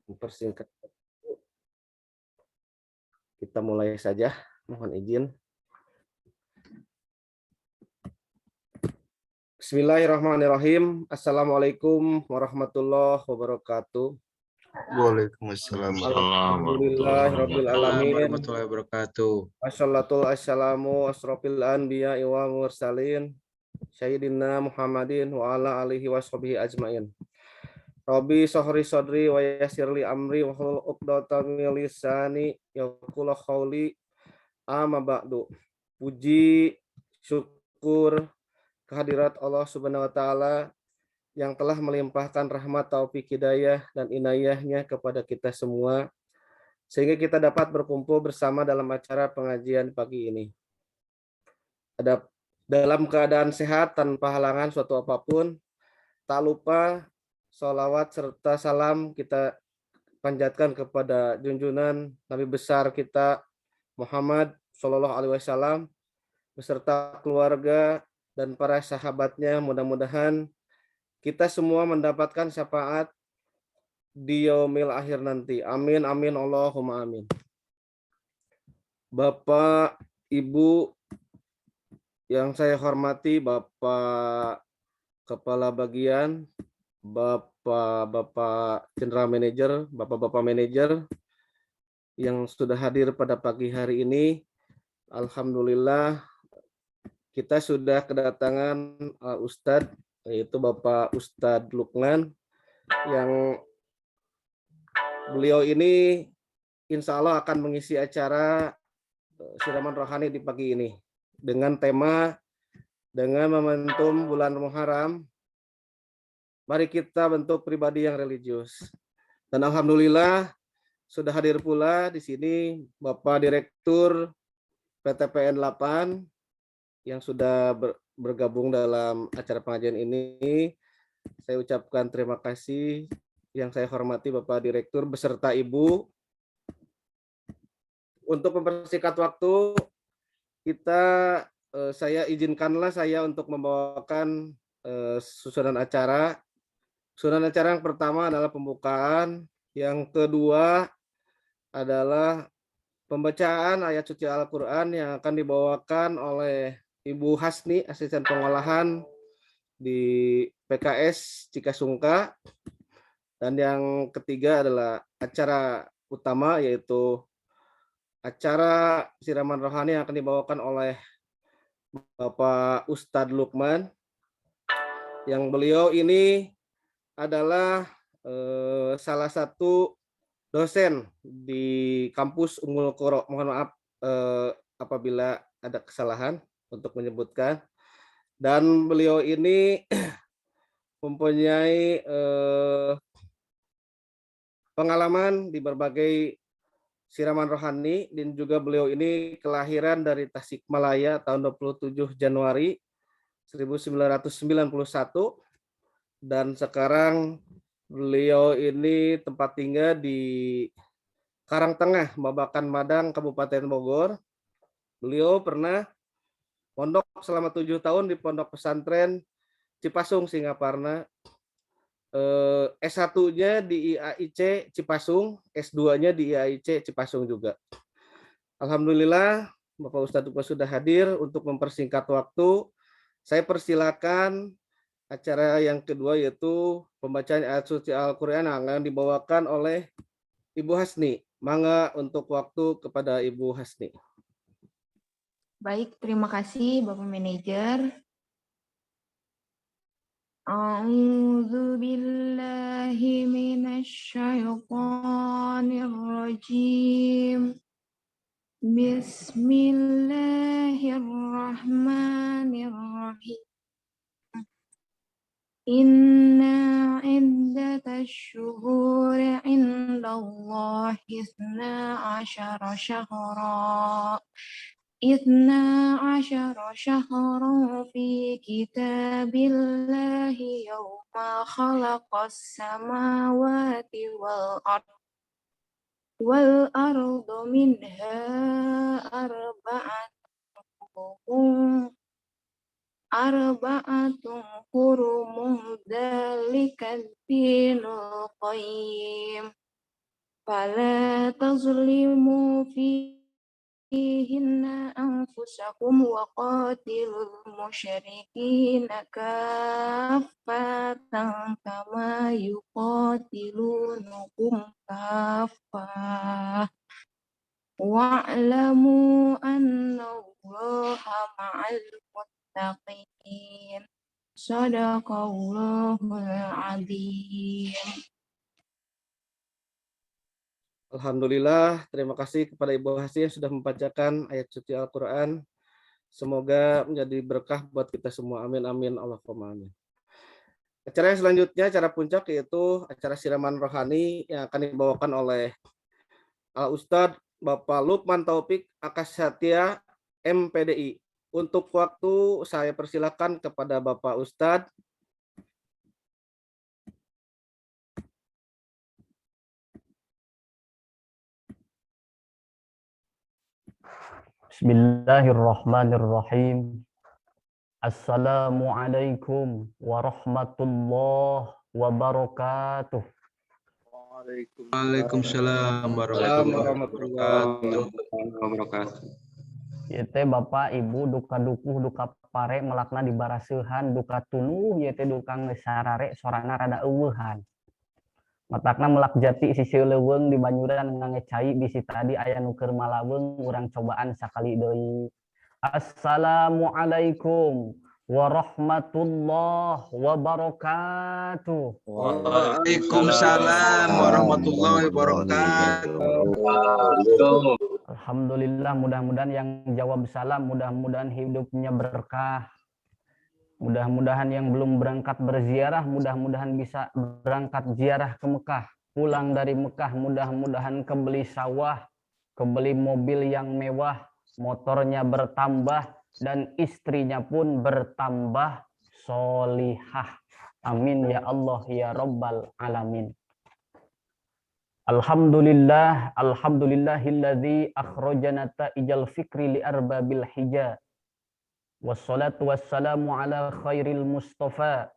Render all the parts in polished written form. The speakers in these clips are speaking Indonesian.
Mempersingkat, kita mulai saja. Mohon izin. Bismillahirrahmanirrahim. Assalamualaikum warahmatullahi wabarakatuh. Waalaikumsalam Alhamdulillahirabbil alamin. warahmatullahi wabarakatuh. Wassalamu asrofil anbiya wa mursalin. Sayyidina Muhammadin wa ala alihi washabihi ajmain. Rabbi sahri sadri wa yassirli amri wa hlul 'uqdatam min lisani yaqulu qawli. Amma ba'du. Puji syukur kehadirat Allah Subhanahu wa taala yang telah melimpahkan rahmat, taufik, hidayah dan inayahnya kepada kita semua sehingga kita dapat berkumpul bersama dalam acara pengajian pagi ini. Dalam keadaan sehat tanpa halangan suatu apapun, tak lupa sholawat serta salam kita panjatkan kepada junjungan Nabi besar kita Muhammad Shallallahu Alaihi Wasallam beserta keluarga dan para sahabatnya. Mudah-mudahan kita semua mendapatkan syafaat di yaumil akhir nanti. Amin amin Allahumma amin. Bapak, Ibu yang saya hormati, Bapak Kepala Bagian, Bapak General Manager, Bapak Manager yang sudah hadir pada pagi hari ini. Alhamdulillah kita sudah kedatangan Ustadz, yaitu Bapak Ustadz Lukman, yang beliau ini insya Allah akan mengisi acara siraman rohani di pagi ini dengan tema, dengan momentum bulan Muharram, mari kita bentuk pribadi yang religius. Dan alhamdulillah sudah hadir pula di sini Bapak Direktur PTPN 8 yang sudah bergabung dalam acara pengajian ini. Saya ucapkan terima kasih yang saya hormati Bapak Direktur beserta Ibu. Untuk mempersingkat waktu, saya izinkanlah saya untuk membawakan susunan acara. Susunan acara yang pertama adalah pembukaan, yang kedua adalah pembacaan ayat suci Al-Quran yang akan dibawakan oleh Ibu Hasni, asisten pengolahan di PKS Cikasungka. Dan yang ketiga adalah acara utama, yaitu acara siraman rohani yang akan dibawakan oleh Bapak Ustadz Lukman, yang beliau ini adalah salah satu dosen di kampus Ummul Qura. Mohon maaf apabila ada kesalahan untuk menyebutkan. Dan beliau ini mempunyai pengalaman di berbagai siraman rohani, dan juga beliau ini kelahiran dari Tasikmalaya tahun 27 Januari 1991, dan sekarang beliau ini tempat tinggal di Karangtengah, Babakan Madang, Kabupaten Bogor. Beliau pernah pondok selama 7 tahun di Pondok Pesantren Cipasung, Singaparna. S1-nya di IAIC Cipasung, S2-nya di IAIC Cipasung juga. Alhamdulillah, Bapak Ustadz Lukman sudah hadir. Untuk mempersingkat waktu, saya persilakan acara yang kedua, yaitu pembacaan ayat suci Al-Quran yang akan dibawakan oleh Ibu Hasni. Mangga untuk waktu kepada Ibu Hasni. Baik, terima kasih Bapak Manajer. A'udzu billahi minasy syaithanir rajim. Bismillahirrahmanirrahim. Inna iddatash syuhuri 'indallahi 12 syahra. 12 syahran fi kitabillahi yawma khalaqas samawati wal ardu minha arba'atun hurumun dzalika dinul qayyim. فلا تظلموا فيهن أنفسكم وقاتلوا المشركين كافة كما يقاتلونكم كافة واعلموا أن الله مع المتقين صدق الله العظيم. Alhamdulillah, terima kasih kepada Ibu Hasih yang sudah membacakan ayat suci Al-Quran. Semoga menjadi berkah buat kita semua. Amin, amin, Allahumma amin. Acara yang selanjutnya, acara puncak, yaitu acara siraman rohani yang akan dibawakan oleh Al-Ustadz Bapak Lukman Taufik Akasatya MPDI. Untuk waktu saya persilakan kepada Bapak Ustadz. Bismillahirrahmanirrahim. Assalamualaikum warahmatullahi wabarakatuh. Waalaikumsalam warahmatullahi wabarakatuh. Yaitu Bapak Ibu duka dukuh duka pare melakna di baraseuhan duka tunuh yaitu duka ngesarare sorana rada eueuhan. Matakna melak jati sisi leuweung di banyuran ngangecai bisi tadi aya nu keur malaweung urang cobaan sakali deui. Assalamualaikum warahmatullahi wabarakatuh. Waalaikumsalam warahmatullahi wabarakatuh. Alhamdulillah, mudah-mudahan yang jawab salam, mudah-mudahan hidupnya berkah. Mudah-mudahan yang belum berangkat berziarah, mudah-mudahan bisa berangkat ziarah ke Mekah. Pulang dari Mekah, mudah-mudahan kebeli sawah, kebeli mobil yang mewah, motornya bertambah, dan istrinya pun bertambah solihah. Amin ya Allah ya Rabbal Alamin. Alhamdulillah, alhamdulillahilladzi akhrajana ta'ijal fikri li arbabil hija. Wassalatu wassalamu ala khairil mustafa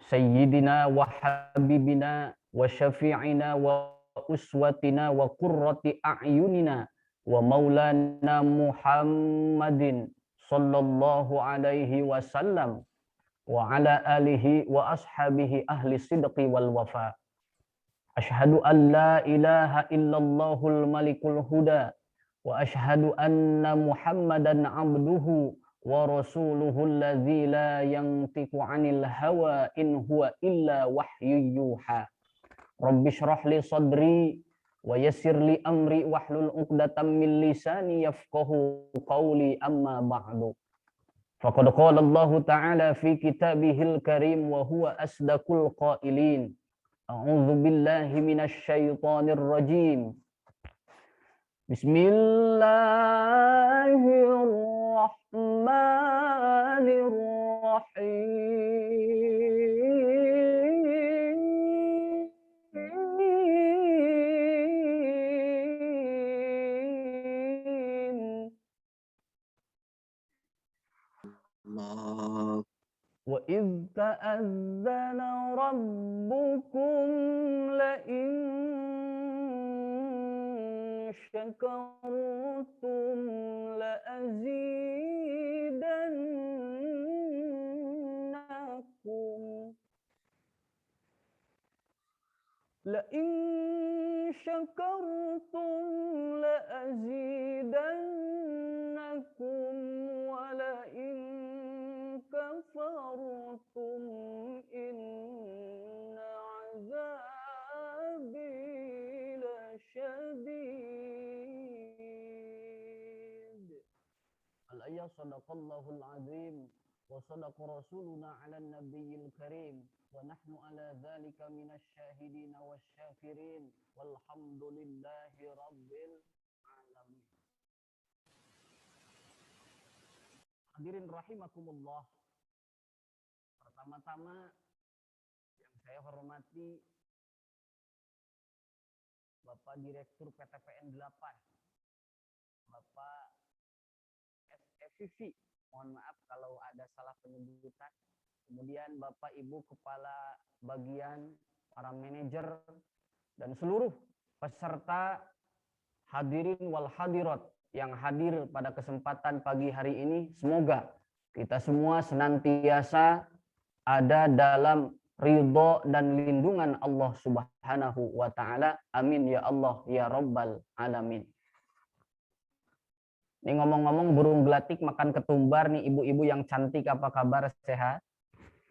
sayyidina wa habibina wa syafi'ina wa uswatina wa qurrati a'yunina wa maulana Muhammadin sallallahu alaihi wasallam wa ala alihi wa ashabihi ahli sidqi wal wafa. Asyhadu an la ilaha illallahul malikul huda wa asyhadu anna Muhammadan abduhu wa rasuluhu allazi la yantiqu 'anil hawa in huwa illa wahyu yuha. Rabbi shrah li sadri wa yassir li amri wahlul 'uqdatam min lisani yafqahu qawli amma ba'du. Faqad qala Allah ta'ala fi kitabihil karim wa huwa asdaqul qailin. A'udzu billahi minasy syaithanir rajim. Bismillahirrahmanirrahim. Wa idh ta'azzana rabbukum la in syakartum la azidannakum la in syakartum la azidannakum wa la in kafartum inna azabi lasyadid. Al-ayat sadaqallahul azim wa sadaqa rasuluna ala nabiyil karim wa nahnu ala dhalika minasy syahidin wasyakirin walhamdulillahi rabbil alamin. Hadirin rahimakumullah. Pertama-tama yang saya hormati Bapak Direktur PTPN 8, Bapak SFVV, mohon maaf kalau ada salah penyebutan. Kemudian Bapak Ibu Kepala Bagian, para manajer, dan seluruh peserta hadirin wal hadirat yang hadir pada kesempatan pagi hari ini, semoga kita semua senantiasa ada dalam ridho dan lindungan Allah Subhanahu wa taala. Amin ya Allah ya rabbal alamin. Ini ngomong-ngomong burung gelatik makan ketumbar nih, ibu-ibu yang cantik, apa kabar? Sehat?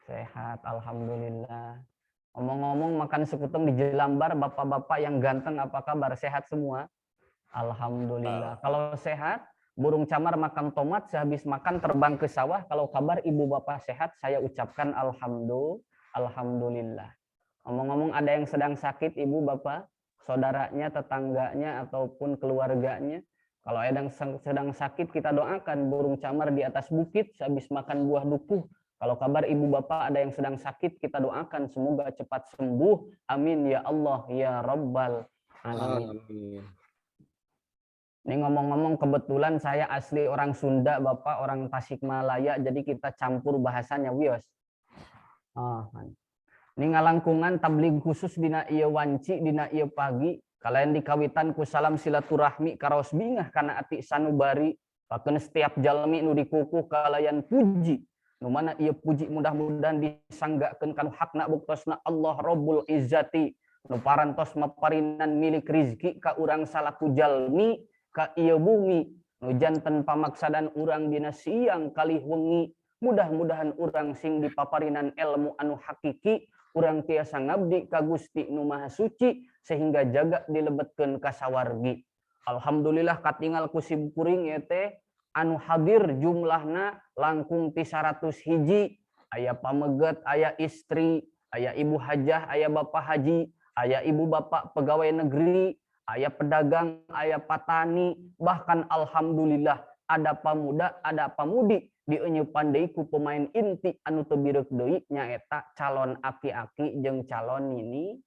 Sehat, alhamdulillah. Ngomong-ngomong makan sekutung di Jelambar, bapak-bapak yang ganteng, apa kabar? Sehat semua? Alhamdulillah. Kalau sehat, burung camar makan tomat, sehabis makan terbang ke sawah. Kalau kabar ibu bapak sehat, saya ucapkan alhamdulillah. Ngomong-ngomong ada yang sedang sakit, ibu bapak, saudaranya, tetangganya, ataupun keluarganya. Kalau ada yang sedang sakit, kita doakan burung camar di atas bukit, sehabis makan buah dukuh. Kalau kabar ibu bapak ada yang sedang sakit, kita doakan semoga cepat sembuh. Amin ya Allah ya rabbal alamin. Ini ngomong-ngomong kebetulan saya asli orang Sunda, Bapak orang Tasikmalaya, jadi kita campur bahasanya wios. Ini ngalangkungan tabligh khusus dina ieu wanci dina ieu pagi, kalian dikawitan ku salam silaturahmi karaos bingah kana ati sanubari, pakeun setiap jalmi nu dikukuh kalayan puji. Nu mana ieu puji mudah-mudahan disanggakeun kanu hakna buktosna Allah Rabbul Izzati, nu parantos maparinan milik rizki ka urang salaku jalmi ka ieu bumi, nu janten pamaksadan urang dina siang kalih wengi, mudah-mudahan urang sing dipaparinan ilmu anu hakiki, urang tiasa ngabdi ka Gusti nu Maha Suci sehingga jaga dilebetkeun ka sawargi. Alhamdulillah katingal ku simkuring ieu teh anu hadir jumlahna langkung ti 100 hiji, aya pameget, aya istri, aya ibu hajah, aya bapak haji, aya ibu bapak pegawai negeri, aya pedagang, aya patani, bahkan alhamdulillah ada pamuda, ada pamudi dieunyeupan deui ku pemain inti anu teu bireuk deui nyaeta calon aki-aki jeung calon nini.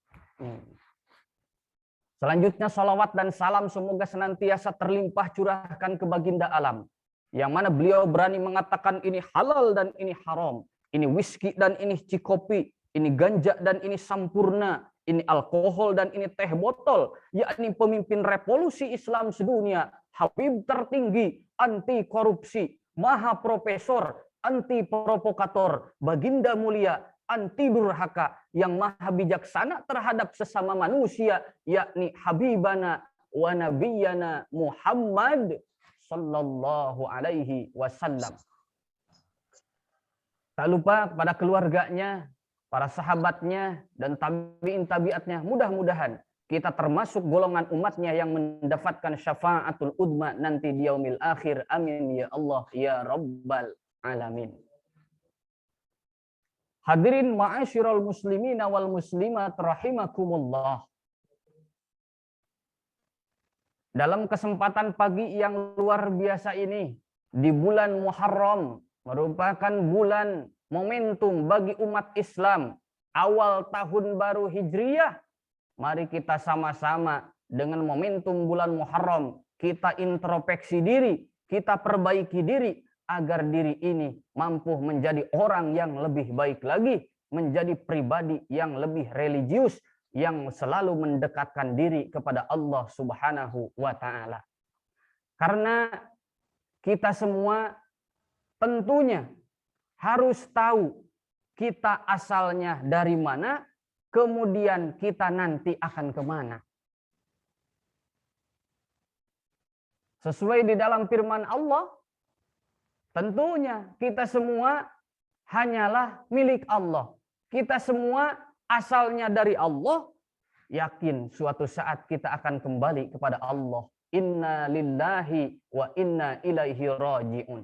Selanjutnya salawat dan salam semoga senantiasa terlimpah curahkan ke baginda alam, yang mana beliau berani mengatakan ini halal dan ini haram, ini whisky dan ini cikopi, ini ganja dan ini sampurna, ini alkohol dan ini teh botol, yakni pemimpin revolusi Islam sedunia, Habib tertinggi, anti korupsi, maha profesor, anti provokator, baginda mulia, anti durhaka, yang maha bijaksana terhadap sesama manusia, yakni Habibana wa Nabiyana Muhammad sallallahu alaihi wasallam. Tak lupa kepada keluarganya, para sahabatnya, dan tabi'in tabi'atnya, mudah-mudahan kita termasuk golongan umatnya yang mendapatkan syafaatul udma nanti di yaumil akhir. Amin ya Allah ya rabbal alamin. Hadirin ma'asyiral muslimin wal muslimat rahimakumullah. Dalam kesempatan pagi yang luar biasa ini, di bulan Muharram, merupakan bulan momentum bagi umat Islam, awal tahun baru Hijriyah. Mari kita sama-sama dengan momentum bulan Muharram, kita introspeksi diri, kita perbaiki diri, agar diri ini mampu menjadi orang yang lebih baik lagi, menjadi pribadi yang lebih religius, yang selalu mendekatkan diri kepada Allah Subhanahu wa Ta'ala. Karena kita semua tentunya harus tahu kita asalnya dari mana, kemudian kita nanti akan kemana. Sesuai di dalam firman Allah, tentunya kita semua hanyalah milik Allah. Kita semua asalnya dari Allah, yakin suatu saat kita akan kembali kepada Allah. Inna lillahi wa inna ilaihi raji'un.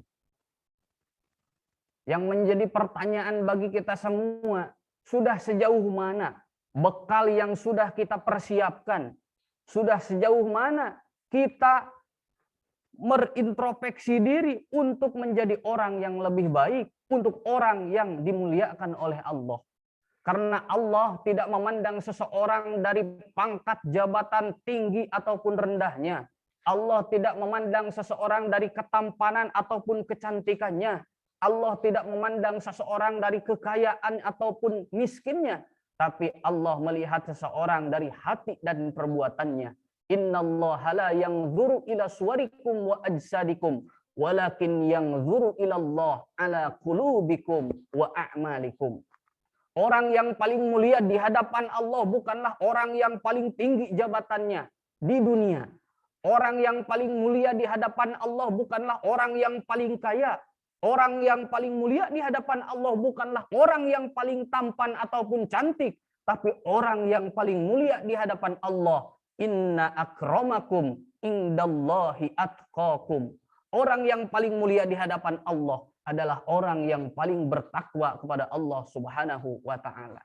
Yang menjadi pertanyaan bagi kita semua, sudah sejauh mana bekal yang sudah kita persiapkan? Sudah sejauh mana kita merintrospeksi diri untuk menjadi orang yang lebih baik, untuk orang yang dimuliakan oleh Allah? Karena Allah tidak memandang seseorang dari pangkat jabatan tinggi ataupun rendahnya. Allah tidak memandang seseorang dari ketampanan ataupun kecantikannya. Allah tidak memandang seseorang dari kekayaan ataupun miskinnya. tapi Allah melihat seseorang dari hati dan perbuatannya. Innallaha la yanzuru ila suwarikum wa ajsadikum, walakin yanzuru ila Allah ala qulubikum wa a'malikum. Orang yang paling mulia di hadapan Allah bukanlah orang yang paling tinggi jabatannya di dunia. Orang yang paling mulia di hadapan Allah bukanlah orang yang paling kaya. Orang yang paling mulia di hadapan Allah bukanlah orang yang paling tampan ataupun cantik, tapi orang yang paling mulia di hadapan Allah, inna akramakum indallahi atqakum. Orang yang paling mulia di hadapan Allah adalah orang yang paling bertakwa kepada Allah Subhanahu wa taala.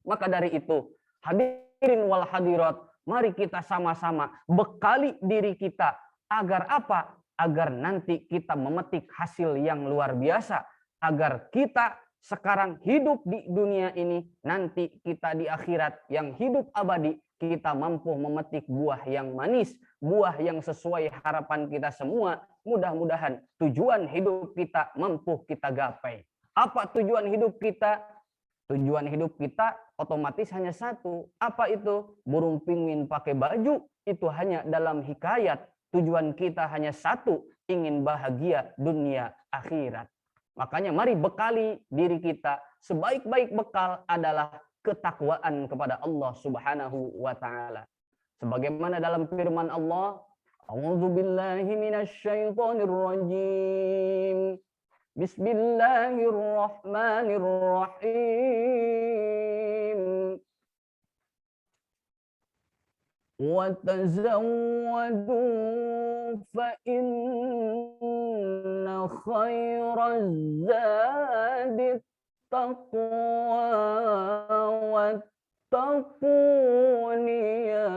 Maka dari itu, hadirin wal hadirat, mari kita sama-sama bekali diri kita agar apa? Agar nanti kita memetik hasil yang luar biasa, agar kita sekarang hidup di dunia ini, nanti kita di akhirat yang hidup abadi, kita mampu memetik buah yang manis, buah yang sesuai harapan kita semua. Mudah-mudahan tujuan hidup kita mampu kita gapai. Apa tujuan hidup kita? Tujuan hidup kita otomatis hanya satu. Apa itu? Burung pingwin pakai baju, itu hanya dalam hikayat. Tujuan kita hanya satu, ingin bahagia dunia akhirat. Makanya mari bekali diri kita, sebaik-baik bekal adalah ketakwaan kepada Allah Subhanahu wa taala. Sebagaimana dalam firman Allah, A'udzubillahi minasyaitonirrajim. Bismillahirrahmanirrahim. وَتَزَوَّدُوا فَإِنَّ خَيْرَ الزَّادِ التَّقْوَى وَاتَّقُونِ يَا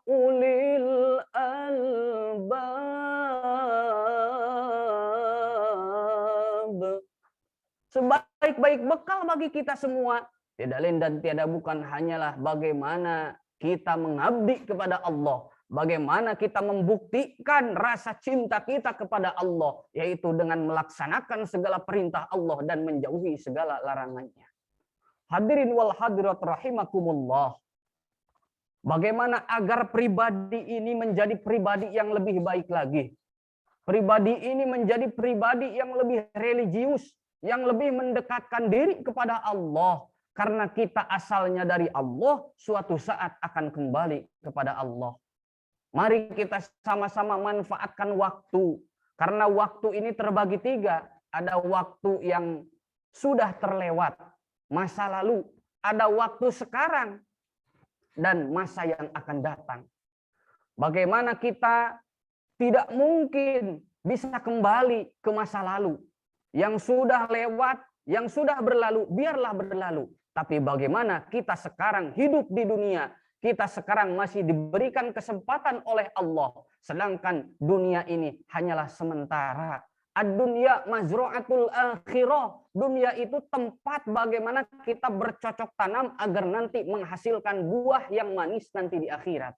أُولِي الْأَلْبَابِ. Sebaik-baik bekal bagi kita semua tiada lain dan tiada bukan hanyalah bagaimana kita mengabdi kepada Allah, bagaimana kita membuktikan rasa cinta kita kepada Allah, yaitu dengan melaksanakan segala perintah Allah dan menjauhi segala larangannya. Hadirin wal hadirat rahimakumullah. Bagaimana agar pribadi ini menjadi pribadi yang lebih baik lagi? Pribadi ini menjadi pribadi yang lebih religius, yang lebih mendekatkan diri kepada Allah. Karena kita asalnya dari Allah, suatu saat akan kembali kepada Allah. Mari kita sama-sama manfaatkan waktu. Karena waktu ini terbagi tiga. Ada waktu yang sudah terlewat, masa lalu. Ada waktu sekarang, dan masa yang akan datang. Bagaimana kita tidak mungkin bisa kembali ke masa lalu. Yang sudah lewat, yang sudah berlalu, biarlah berlalu. Tapi bagaimana kita sekarang hidup di dunia, kita sekarang masih diberikan kesempatan oleh Allah. Sedangkan dunia ini hanyalah sementara. Ad-dunya mazru'atul akhirah. Dunia itu tempat bagaimana kita bercocok tanam agar nanti menghasilkan buah yang manis nanti di akhirat.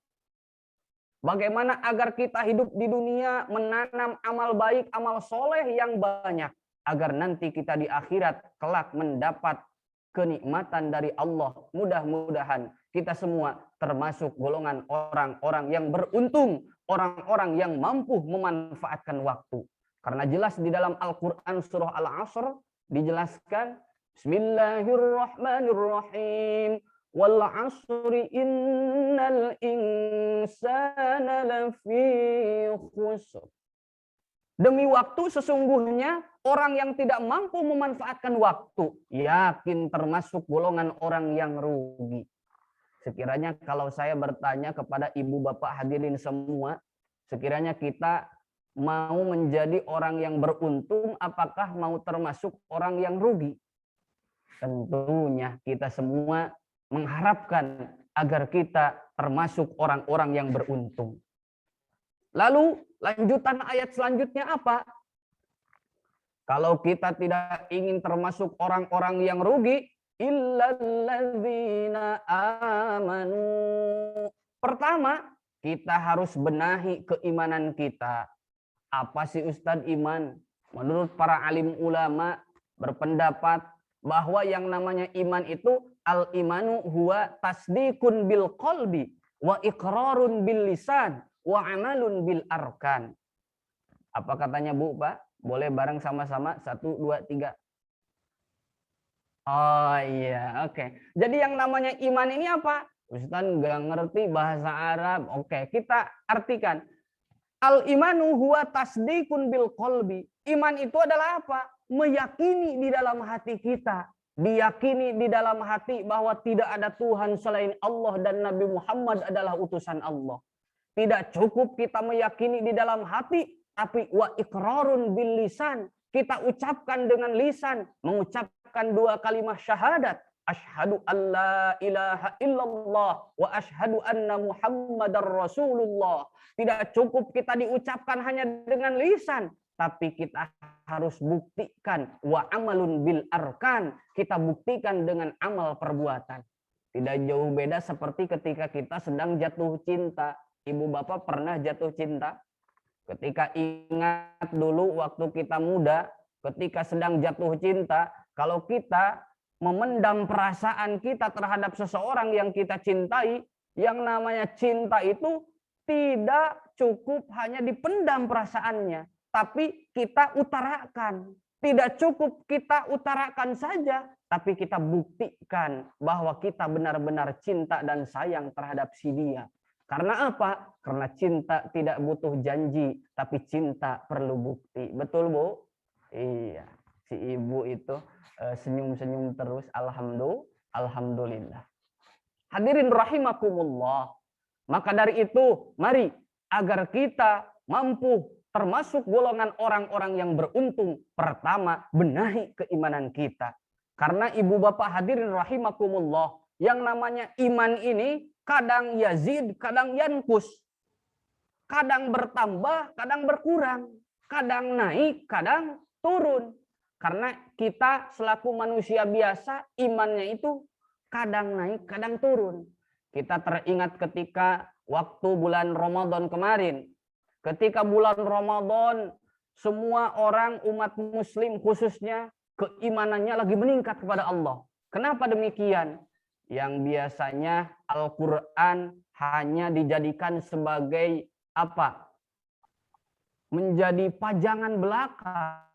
Bagaimana agar kita hidup di dunia menanam amal baik, amal soleh yang banyak. Agar nanti kita di akhirat kelak mendapat kenikmatan dari Allah. Mudah-mudahan kita semua termasuk golongan orang-orang yang beruntung, orang-orang yang mampu memanfaatkan waktu. Karena jelas di dalam Al-Quran surah Al-Asr dijelaskan, Bismillahirrahmanirrahim. Wal 'asri innal insana lafi khusr. Demi waktu sesungguhnya orang yang tidak mampu memanfaatkan waktu yakin termasuk golongan orang yang rugi. Sekiranya kalau saya bertanya kepada ibu bapak hadirin semua, sekiranya kita mau menjadi orang yang beruntung, apakah mau termasuk orang yang rugi? Tentunya kita semua mengharapkan agar kita termasuk orang-orang yang beruntung. Lalu lanjutan ayat selanjutnya apa? Kalau kita tidak ingin termasuk orang-orang yang rugi, illalladzina amanu. Pertama, kita harus benahi keimanan kita. Apa sih Ustadz iman? Menurut para alim ulama berpendapat bahwa yang namanya iman itu al-imanu huwa tasdikun bil qalbi wa iqrarun bil lisan wa amalun bil arkan. Apa katanya Bu, Pak? Boleh bareng sama-sama? 1, 2, 3. Oh iya, oke. Jadi yang namanya iman ini apa? Ustaz nggak ngerti bahasa Arab. Oke, kita artikan. Al-imanu huwa tasdikun bil qalbi. Iman itu adalah apa? Meyakini di dalam hati kita. Diyakini di dalam hati bahwa tidak ada Tuhan selain Allah dan Nabi Muhammad adalah utusan Allah. Tidak cukup kita meyakini di dalam hati, tapi wa iqrarun bil lisan. Kita ucapkan dengan lisan, mengucapkan 2 kalimat syahadat. Asyhadu an la ilaha illallah wa asyhadu anna Muhammadar Rasulullah. Tidak cukup kita diucapkan hanya dengan lisan, tapi kita harus buktikan wa amalun bil arkan. Kita buktikan dengan amal perbuatan. Tidak jauh beda seperti ketika kita sedang jatuh cinta. Ibu bapak pernah jatuh cinta? Ketika ingat dulu waktu kita muda, ketika sedang jatuh cinta, kalau kita memendam perasaan kita terhadap seseorang yang kita cintai, yang namanya cinta itu tidak cukup hanya dipendam perasaannya, tapi kita utarakan. Tidak cukup kita utarakan saja, tapi kita buktikan bahwa kita benar-benar cinta dan sayang terhadap si dia. Karena apa? Karena cinta tidak butuh janji, tapi cinta perlu bukti. Betul, Bu? Iya. Si ibu itu senyum-senyum terus. Alhamdulillah. Hadirin rahimakumullah. Maka dari itu, mari agar kita mampu termasuk golongan orang-orang yang beruntung. Pertama, benahi keimanan kita. Karena ibu bapak hadirin rahimakumullah, yang namanya iman ini kadang yazid, kadang yankus. Kadang bertambah, kadang berkurang. Kadang naik, kadang turun. Karena kita selaku manusia biasa, imannya itu kadang naik, kadang turun. Kita teringat ketika waktu bulan Ramadan kemarin. Ketika bulan Ramadan, semua orang umat muslim khususnya keimanannya lagi meningkat kepada Allah. Kenapa demikian? Yang biasanya Al-Quran hanya dijadikan sebagai apa? Menjadi pajangan belaka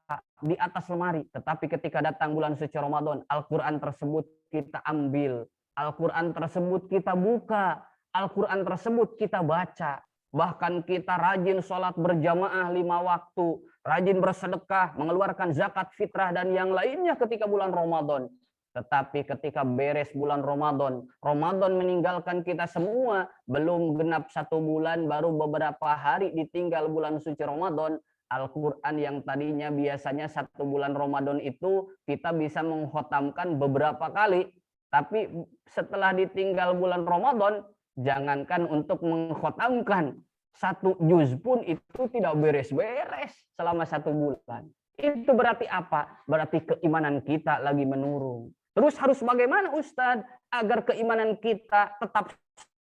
di atas lemari. Tetapi ketika datang bulan suci Ramadan, Al-Quran tersebut kita ambil. Al-Quran tersebut kita buka. Al-Quran tersebut kita baca. Bahkan kita rajin sholat berjamaah 5 waktu. Rajin bersedekah, mengeluarkan zakat fitrah dan yang lainnya ketika bulan Ramadan. Tetapi ketika beres bulan Ramadan, Ramadan meninggalkan kita semua, belum genap 1 bulan, baru beberapa hari ditinggal bulan suci Ramadan, Al-Quran yang tadinya biasanya 1 bulan Ramadan itu kita bisa mengkhatamkan beberapa kali. Tapi setelah ditinggal bulan Ramadan, jangankan untuk mengkhatamkan 1 juz pun itu tidak beres-beres selama 1 bulan. Itu berarti apa? Berarti keimanan kita lagi menurun. Terus harus bagaimana Ustadz agar keimanan kita tetap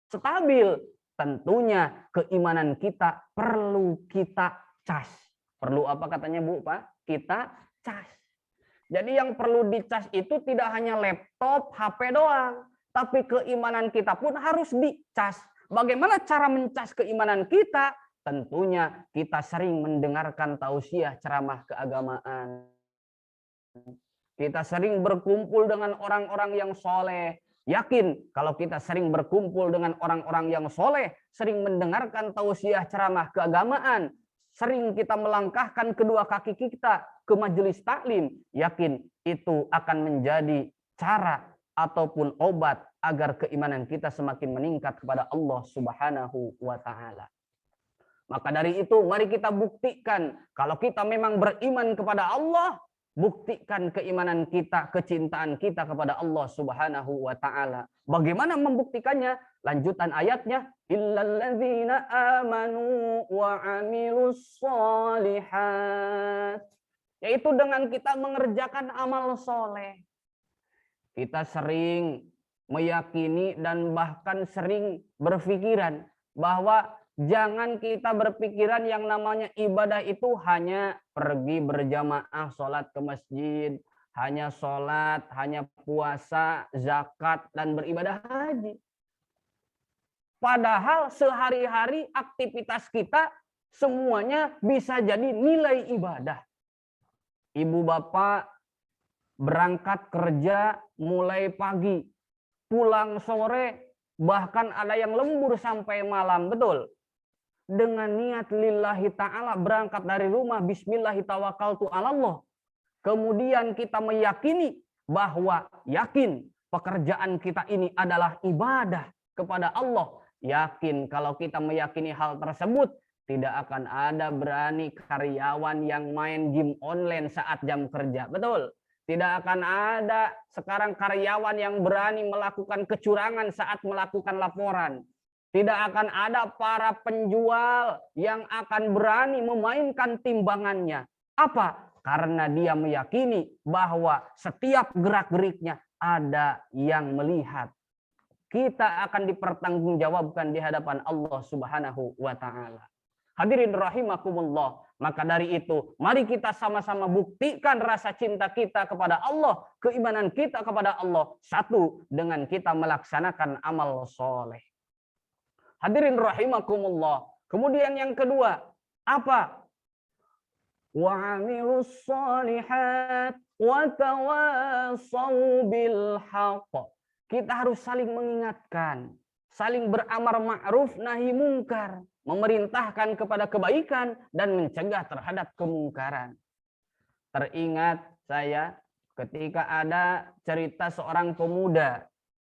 stabil? Tentunya keimanan kita perlu kita cas. Perlu apa katanya Bu, Pak? Kita cas. Jadi yang perlu dicas itu tidak hanya laptop, HP doang. Tapi keimanan kita pun harus dicas. Bagaimana cara mencas keimanan kita? Tentunya kita sering mendengarkan tausiah ceramah keagamaan. Kita sering berkumpul dengan orang-orang yang soleh. Yakin kalau kita sering berkumpul dengan orang-orang yang soleh, sering mendengarkan tausiah ceramah keagamaan, sering kita melangkahkan kedua kaki kita ke majelis taklim, yakin itu akan menjadi cara ataupun obat agar keimanan kita semakin meningkat kepada Allah Subhanahu wa Ta'ala. Maka dari itu, mari kita buktikan kalau kita memang beriman kepada Allah. Buktikan keimanan kita, kecintaan kita kepada Allah Subhanahu wa Ta'ala. Bagaimana membuktikannya? Lanjutan ayatnya, illalladzina amanu wa amilus sholihat. Yaitu dengan kita mengerjakan amal soleh. Kita sering meyakini dan bahkan sering berpikiran bahwa jangan kita berpikiran yang namanya ibadah itu hanya pergi berjamaah sholat ke masjid, hanya sholat, hanya puasa, zakat, dan beribadah haji. Padahal sehari-hari aktivitas kita semuanya bisa jadi nilai ibadah. Ibu bapak berangkat kerja mulai pagi, pulang sore, bahkan ada yang lembur sampai malam, betul? Dengan niat lillahi ta'ala, berangkat dari rumah, bismillahi tawakkaltu 'alallah. Kemudian kita meyakini bahwa yakin pekerjaan kita ini adalah ibadah kepada Allah. Yakin kalau kita meyakini hal tersebut, tidak akan ada berani karyawan yang main game online saat jam kerja. Betul? Tidak akan ada sekarang karyawan yang berani melakukan kecurangan saat melakukan laporan. Tidak akan ada para penjual yang akan berani memainkan timbangannya. Apa? Karena dia meyakini bahwa setiap gerak-geriknya ada yang melihat. Kita akan dipertanggungjawabkan di hadapan Allah Subhanahu wa Ta'ala. Hadirin rahimakumullah. Maka dari itu, mari kita sama-sama buktikan rasa cinta kita kepada Allah, keimanan kita kepada Allah. Satu, dengan kita melaksanakan amal soleh. Hadirin rahimakumullah. Kemudian yang kedua, apa? Wa'amilus shalihat wa tawassaw bil haqq. Kita harus saling mengingatkan, saling beramar ma'ruf nahi mungkar, memerintahkan kepada kebaikan dan mencegah terhadap kemungkaran. Teringat saya ketika ada cerita seorang pemuda.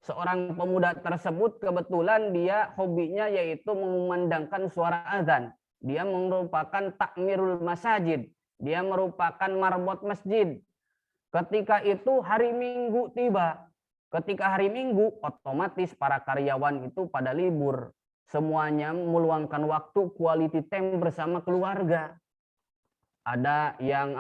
Seorang pemuda tersebut kebetulan dia hobinya yaitu mengumandangkan suara azan. Dia merupakan takmirul masajid. Dia merupakan marbot masjid. Ketika itu hari Minggu tiba. Ketika hari Minggu, otomatis para karyawan itu pada libur. Semuanya meluangkan waktu quality time bersama keluarga. Ada yang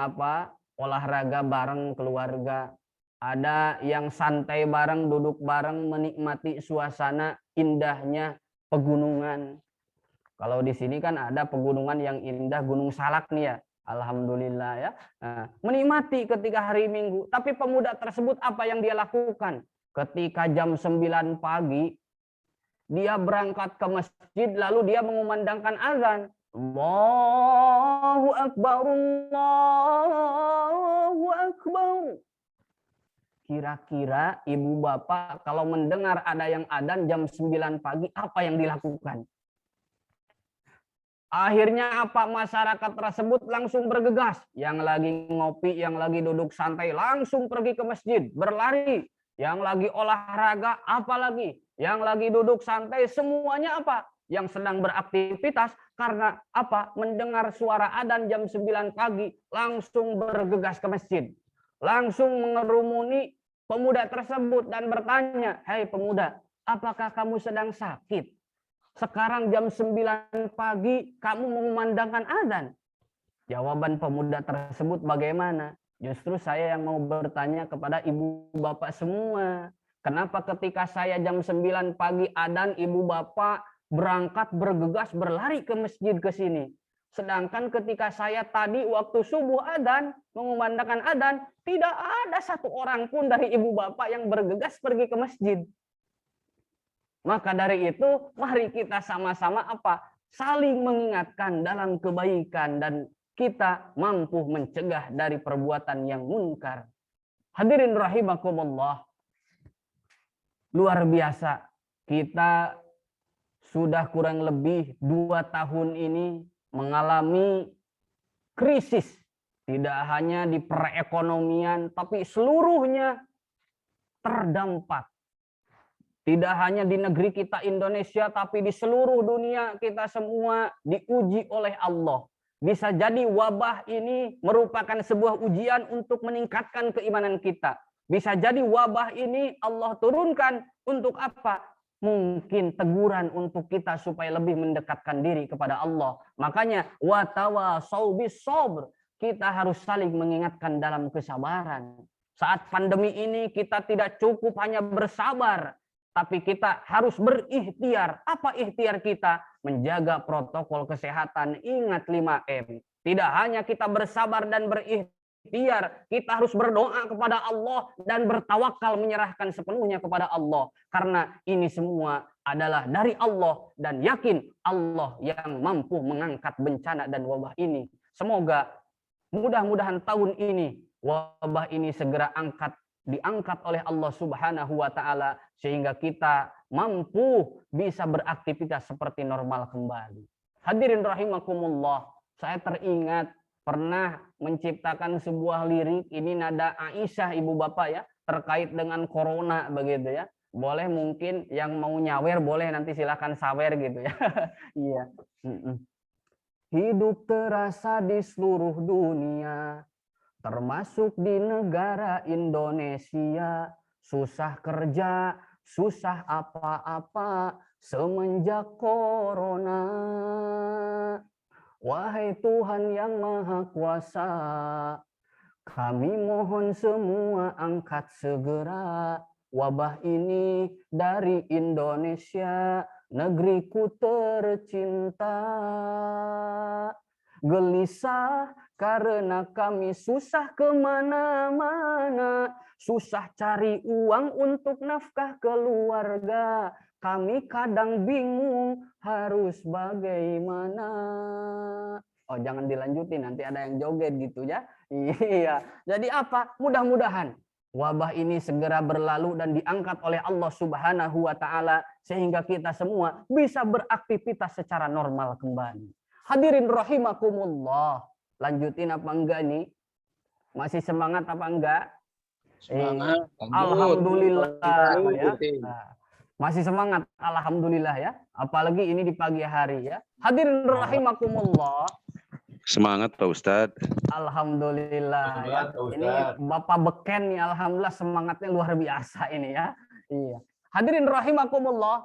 olahraga bareng keluarga. Ada yang santai bareng, duduk bareng, menikmati suasana indahnya pegunungan. Kalau di sini kan ada pegunungan yang indah, Gunung Salak nih ya. Alhamdulillah ya. Nah, menikmati ketika hari Minggu. Tapi pemuda tersebut apa yang dia lakukan? Ketika jam 9 pagi, dia berangkat ke masjid, lalu dia mengumandangkan azan. Allahu Akbar, Allahu Akbar. Kira-kira ibu bapak kalau mendengar ada yang adzan jam 9 pagi, apa yang dilakukan? Akhirnya apa? Masyarakat tersebut langsung bergegas. Yang lagi ngopi, yang lagi duduk santai, langsung pergi ke masjid, berlari. Yang lagi olahraga, apalagi. Yang lagi duduk santai, semuanya apa? Yang sedang beraktivitas, karena apa? Mendengar suara adzan jam 9 pagi, langsung bergegas ke masjid. Langsung mengerumuni pemuda tersebut dan bertanya, "Hei pemuda, apakah kamu sedang sakit? Sekarang jam 9 pagi kamu mengumandangkan adzan." Jawaban pemuda tersebut bagaimana? Justru saya yang mau bertanya kepada ibu bapak semua. Kenapa ketika saya jam 9 pagi adzan, ibu bapak berangkat bergegas berlari ke masjid ke sini? Sedangkan ketika saya tadi waktu subuh adzan, mengumandangkan adzan, tidak ada satu orang pun dari ibu bapak yang bergegas pergi ke masjid. Maka dari itu, mari kita sama-sama saling mengingatkan dalam kebaikan dan kita mampu mencegah dari perbuatan yang munkar. Hadirin rahimakumullah. Luar biasa. Kita sudah kurang lebih 2 tahun ini mengalami krisis. Tidak hanya di perekonomian, tapi seluruhnya terdampak. Tidak hanya di negeri kita Indonesia, tapi di seluruh dunia kita semua diuji oleh Allah. Bisa jadi wabah ini merupakan sebuah ujian untuk meningkatkan keimanan kita. Bisa jadi wabah ini Allah turunkan untuk apa? Mungkin teguran untuk kita supaya lebih mendekatkan diri kepada Allah. Makanya watawasau bis sabr. Kita harus saling mengingatkan dalam kesabaran. Saat pandemi ini kita tidak cukup hanya bersabar, tapi kita harus berikhtiar. Apa ikhtiar kita? Menjaga protokol kesehatan. Ingat 5M. Tidak hanya kita bersabar dan berikhtiar, ikhtiar, kita harus berdoa kepada Allah dan bertawakal menyerahkan sepenuhnya kepada Allah. Karena ini semua adalah dari Allah dan yakin Allah yang mampu mengangkat bencana dan wabah ini. Semoga mudah-mudahan tahun ini wabah ini segera diangkat oleh Allah Subhanahu wa taala sehingga kita mampu bisa beraktivitas seperti normal kembali. Hadirin rahimakumullah, saya teringat pernah menciptakan sebuah lirik, ini nada Aisyah ibu bapak ya, terkait dengan corona begitu ya. Boleh mungkin yang mau nyawer boleh nanti silakan sawer gitu ya. Iya. Hidup terasa di seluruh dunia, termasuk di negara Indonesia. Susah kerja, susah apa-apa semenjak corona. Wahai Tuhan yang Maha Kuasa, kami mohon semua angkat segera wabah ini dari Indonesia, negeriku tercinta. Gelisah karena kami susah kemana-mana, susah cari uang untuk nafkah keluarga. Kami kadang bingung harus bagaimana. Oh, jangan dilanjutin, nanti ada yang joget gitu ya. Iya. Jadi apa? Mudah-mudahan wabah ini segera berlalu dan diangkat oleh Allah Subhanahu wa taala sehingga kita semua bisa beraktivitas secara normal kembali. Hadirin rahimakumullah. Lanjutin apa enggak nih? Masih semangat apa enggak? Semangat. Alhamdulillah ya. Nah, masih semangat, alhamdulillah ya. Apalagi ini di pagi hari ya. Hadirin rahimakumullah. Semangat Pak Ustadz. Alhamdulillah ya. Ini Bapak Beken nih, alhamdulillah semangatnya luar biasa ini ya. Iya. Hadirin rahimakumullah.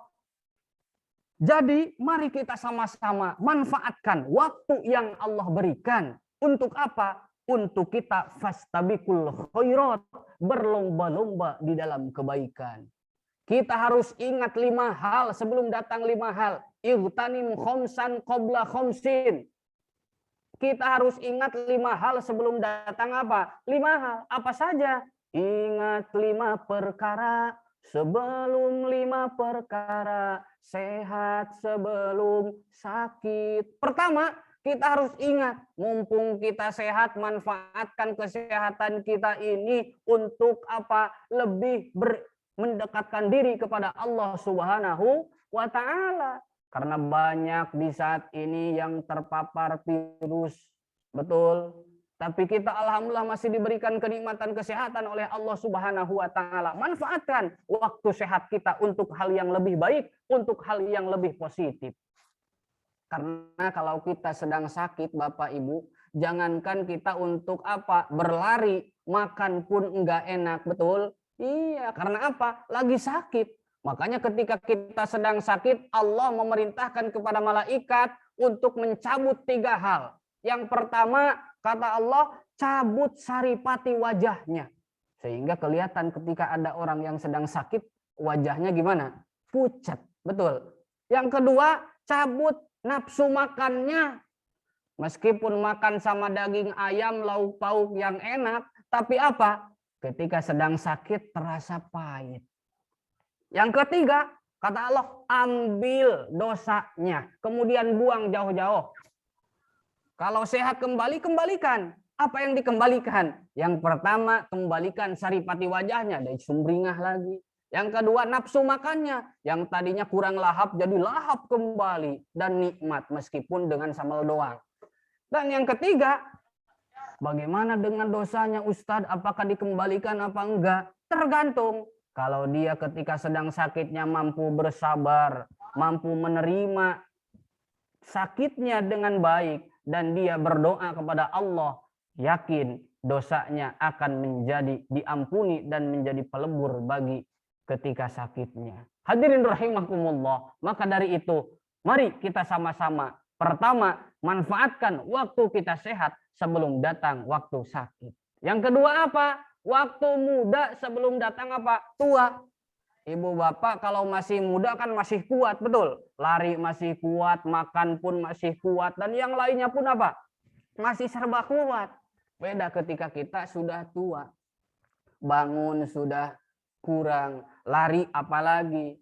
Jadi mari kita sama-sama manfaatkan waktu yang Allah berikan. Untuk apa? Untuk kita fastabiqul khairat, berlomba-lomba di dalam kebaikan. Kita harus ingat 5 hal sebelum datang 5 hal. Igtanim khomsan qabla khomsin. Kita harus ingat 5 hal sebelum datang apa? 5 hal. Apa saja? Ingat 5 perkara sebelum 5 perkara. Sehat sebelum sakit. Pertama, kita harus ingat, mumpung kita sehat, manfaatkan kesehatan kita ini untuk apa? Lebih mendekatkan diri kepada Allah Subhanahu wa taala. Karena banyak di saat ini yang terpapar virus. Betul. Tapi kita alhamdulillah masih diberikan kenikmatan kesehatan oleh Allah Subhanahu wa taala. Manfaatkan waktu sehat kita untuk hal yang lebih baik, untuk hal yang lebih positif. Karena kalau kita sedang sakit Bapak Ibu, jangankan kita untuk apa? Berlari, makan pun enggak enak, betul? Iya, karena apa? Lagi sakit. Makanya ketika kita sedang sakit, Allah memerintahkan kepada malaikat untuk mencabut 3 hal. Yang pertama, kata Allah, cabut saripati wajahnya. Sehingga kelihatan ketika ada orang yang sedang sakit, wajahnya gimana? Pucat. Betul. Yang kedua, cabut nafsu makannya. Meskipun makan sama daging ayam, lauk pauk yang enak, tapi apa? Ketika sedang sakit terasa pahit. Yang ketiga, kata Allah, ambil dosanya, kemudian buang jauh-jauh. Kalau sehat kembali, kembalikan. Apa yang dikembalikan? Yang pertama, kembalikan saripati wajahnya, dari sumringah lagi. Yang kedua, nafsu makannya. Yang tadinya kurang lahap, jadi lahap kembali. Dan nikmat, meskipun dengan sambal doang. Dan yang ketiga, bagaimana dengan dosanya Ustadz? Apakah dikembalikan apa enggak? Tergantung. Kalau dia ketika sedang sakitnya mampu bersabar, mampu menerima sakitnya dengan baik, dan dia berdoa kepada Allah, yakin dosanya akan menjadi diampuni dan menjadi pelebur bagi ketika sakitnya. Hadirin rahimakumullah. Maka dari itu, mari kita sama-sama. Pertama, manfaatkan waktu kita sehat sebelum datang waktu sakit. Yang kedua apa? Waktu muda sebelum datang apa? Tua. Ibu bapak kalau masih muda kan masih kuat, betul. Lari masih kuat, makan pun masih kuat, dan yang lainnya pun apa? Masih serba kuat. Beda ketika kita sudah tua. Bangun sudah kurang, lari apalagi.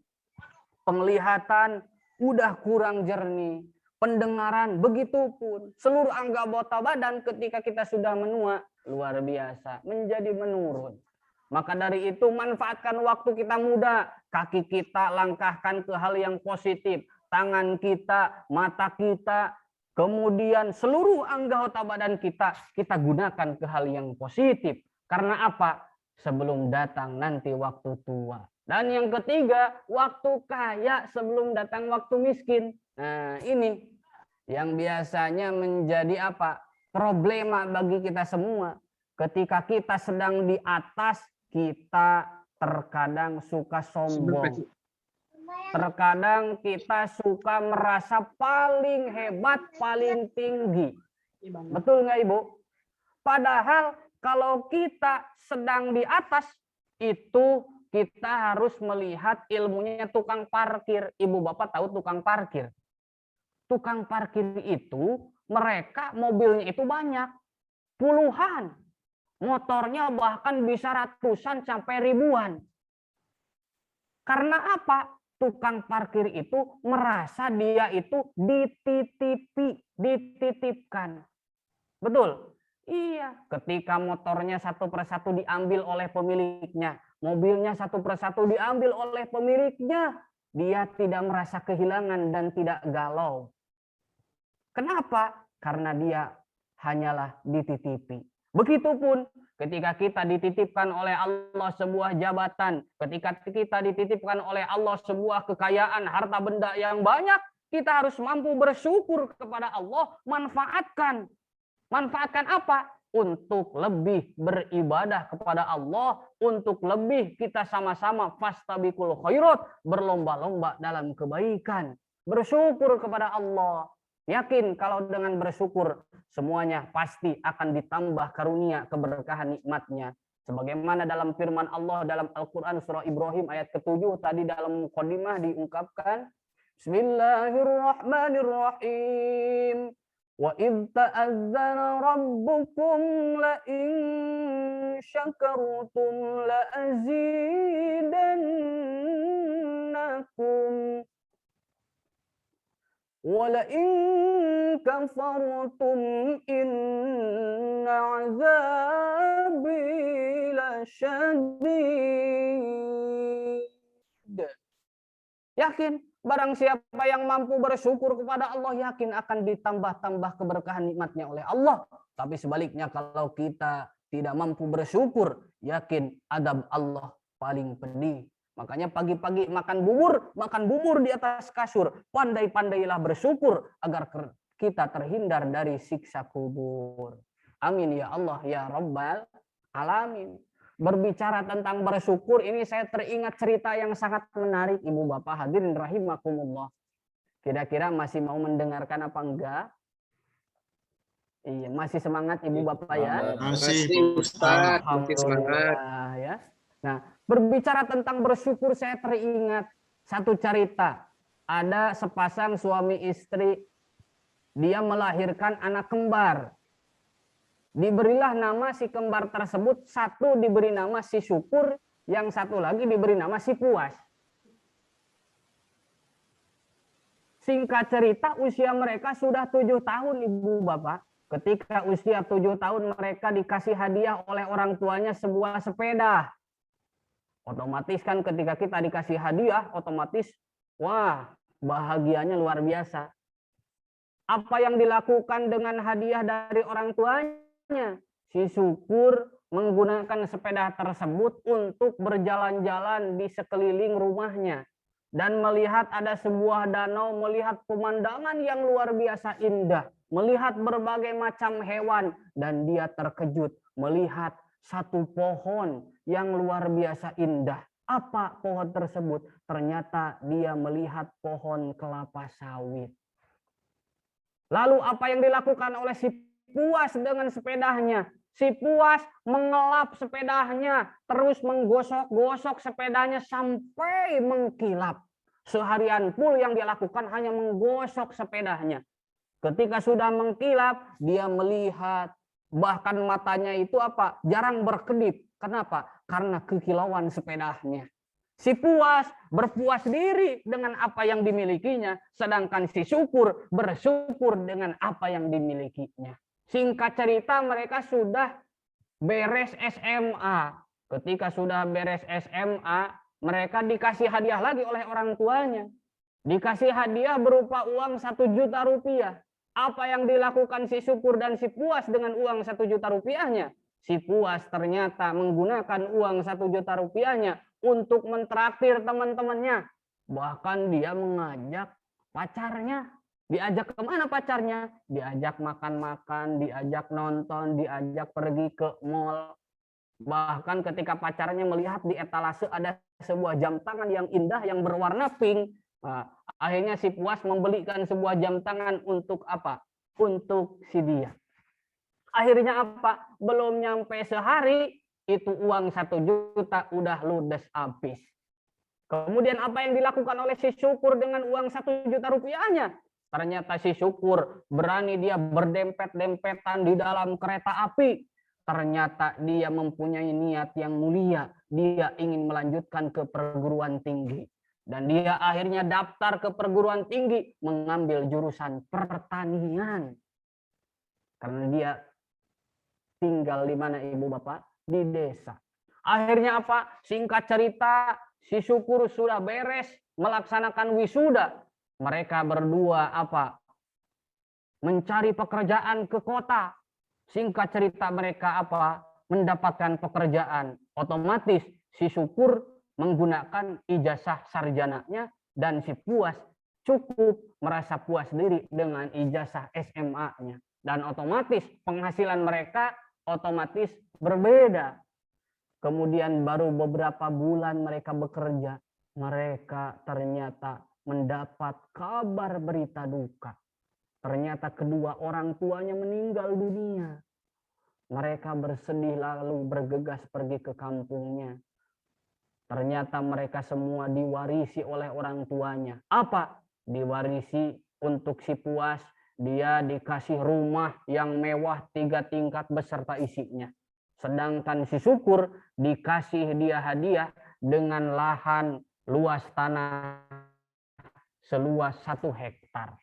Penglihatan udah kurang jernih. Pendengaran begitupun. Seluruh anggota badan ketika kita sudah menua, luar biasa, menjadi menurun. Maka dari itu manfaatkan waktu kita muda. Kaki kita langkahkan ke hal yang positif. Tangan kita, mata kita, kemudian seluruh anggota badan kita gunakan ke hal yang positif. Karena apa? Sebelum datang nanti waktu tua. Dan yang ketiga, waktu kaya sebelum datang waktu miskin. Nah, ini yang biasanya menjadi apa? Problema bagi kita semua. Ketika kita sedang di atas, kita terkadang suka sombong. Terkadang kita suka merasa paling hebat, paling tinggi. Betul nggak Ibu? Padahal kalau kita sedang di atas, itu kita harus melihat ilmunya tukang parkir. Ibu Bapak tahu tukang parkir? Tukang parkir itu mereka mobilnya itu banyak. Puluhan. Motornya bahkan bisa ratusan sampai ribuan. Karena apa? Tukang parkir itu merasa dia itu dititipkan. Betul? Iya. Ketika motornya satu persatu diambil oleh pemiliknya, mobilnya satu persatu diambil oleh pemiliknya, dia tidak merasa kehilangan dan tidak galau. Kenapa? Karena dia hanyalah dititipi. Begitupun ketika kita dititipkan oleh Allah sebuah jabatan, ketika kita dititipkan oleh Allah sebuah kekayaan, harta benda yang banyak, kita harus mampu bersyukur kepada Allah, manfaatkan. Manfaatkan apa? Untuk lebih beribadah kepada Allah, untuk lebih kita sama-sama fastabiqul khairat, berlomba-lomba dalam kebaikan. Bersyukur kepada Allah. Yakin kalau dengan bersyukur semuanya pasti akan ditambah karunia keberkahan nikmatnya. Sebagaimana dalam firman Allah dalam Al-Quran surah Ibrahim ayat ke-7 tadi dalam mukadimah diungkapkan. Bismillahirrahmanirrahim. Wa idh ta'azzana rabbukum la in syakartum la azidannakum. وَلَئِن كَفَرْتُمْ إِنَّ عَذَابِي لَشَدِيدٌ. Yakin barang siapa yang mampu bersyukur kepada Allah, yakin akan ditambah-tambah keberkahan nikmatnya oleh Allah. Tapi sebaliknya kalau kita tidak mampu bersyukur, yakin adab Allah paling pedih. Makanya pagi-pagi makan bubur di atas kasur. Pandai-pandailah bersyukur agar kita terhindar dari siksa kubur. Amin ya Allah ya Rabbal Alamin. Berbicara tentang bersyukur, ini saya teringat cerita yang sangat menarik. Ibu Bapak hadirin rahimakumullah. Kira-kira masih mau mendengarkan apa enggak? Iya, masih semangat Ibu Bapak ya? Masih Ustaz, masih semangat. Ya. Nah, berbicara tentang bersyukur, saya teringat satu cerita. Ada sepasang suami istri, dia melahirkan anak kembar. Diberilah nama si kembar tersebut, satu diberi nama si syukur, yang satu lagi diberi nama si puas. Singkat cerita, usia mereka sudah 7 tahun, Ibu Bapak. Ketika usia 7 tahun, mereka dikasih hadiah oleh orang tuanya sebuah sepeda. Otomatis kan ketika kita dikasih hadiah, otomatis wah bahagianya luar biasa. Apa yang dilakukan dengan hadiah dari orang tuanya? Si syukur menggunakan sepeda tersebut untuk berjalan-jalan di sekeliling rumahnya. Dan melihat ada sebuah danau, melihat pemandangan yang luar biasa indah. Melihat berbagai macam hewan. Dan dia terkejut melihat satu pohon yang luar biasa indah. Apa pohon tersebut? Ternyata dia melihat pohon kelapa sawit. Lalu apa yang dilakukan oleh si puas dengan sepedanya? Si puas mengelap sepedanya, terus menggosok-gosok sepedanya sampai mengkilap. Seharian full yang dia lakukan hanya menggosok sepedanya. Ketika sudah mengkilap, dia melihat Bahkan matanya itu apa? Jarang berkedip. Kenapa? Karena kekilauan sepedanya. Si puas berpuas diri dengan apa yang dimilikinya, sedangkan si syukur bersyukur dengan apa yang dimilikinya. Singkat cerita, mereka sudah beres SMA. Ketika sudah beres SMA, mereka dikasih hadiah lagi oleh orang tuanya. Dikasih hadiah berupa uang 1 juta rupiah. Apa yang dilakukan si syukur dan si puas dengan uang 1 juta rupiahnya? Si puas ternyata menggunakan uang 1 juta rupiahnya untuk mentraktir teman-temannya. Bahkan dia mengajak pacarnya. Diajak kemana pacarnya? Diajak makan-makan, diajak nonton, diajak pergi ke mall. Bahkan ketika pacarnya melihat di etalase ada sebuah jam tangan yang indah yang berwarna pink. Nah, akhirnya si puas membelikan sebuah jam tangan untuk apa? Untuk si dia. Akhirnya apa? Belum nyampe sehari, itu uang 1 juta udah ludes habis. Kemudian apa yang dilakukan oleh si syukur dengan uang 1 juta rupiahnya? Ternyata si syukur berani dia berdempet-dempetan di dalam kereta api. Ternyata dia mempunyai niat yang mulia. Dia ingin melanjutkan ke perguruan tinggi. Dan dia akhirnya daftar ke perguruan tinggi mengambil jurusan pertanian. Karena dia tinggal di mana ibu bapak? Di desa. Akhirnya apa? Singkat cerita, si syukur sudah beres melaksanakan wisuda. Mereka berdua apa? Mencari pekerjaan ke kota. Singkat cerita mereka apa? Mendapatkan pekerjaan. Otomatis si syukur menggunakan ijazah sarjananya dan si puas cukup merasa puas diri dengan ijazah SMA-nya. Dan otomatis penghasilan mereka otomatis berbeda. Kemudian baru beberapa bulan mereka bekerja, mereka ternyata mendapat kabar berita duka. Ternyata kedua orang tuanya meninggal dunia. Mereka bersedih lalu bergegas pergi ke kampungnya. Ternyata mereka semua diwarisi oleh orang tuanya. Apa? Diwarisi untuk si puas, dia dikasih rumah yang mewah 3 tingkat beserta isinya. Sedangkan si syukur dikasih dia hadiah dengan lahan luas tanah seluas 1 hektar.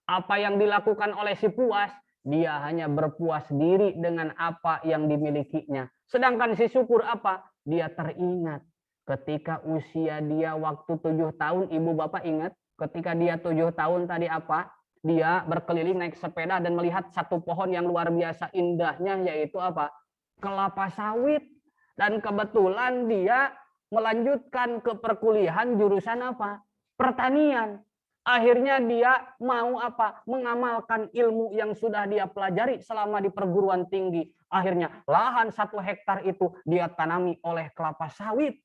Apa yang dilakukan oleh si puas? Dia hanya berpuas diri dengan apa yang dimilikinya. Sedangkan si syukur apa? Dia teringat ketika usia dia waktu 7 tahun, ibu bapak ingat? Ketika dia 7 tahun tadi apa? Dia berkeliling naik sepeda dan melihat satu pohon yang luar biasa indahnya, yaitu apa? Kelapa sawit. Dan kebetulan dia melanjutkan ke perkuliahan jurusan apa? Pertanian. Akhirnya dia mau apa? Mengamalkan ilmu yang sudah dia pelajari selama di perguruan tinggi. Akhirnya lahan 1 hektar itu dia tanami oleh kelapa sawit.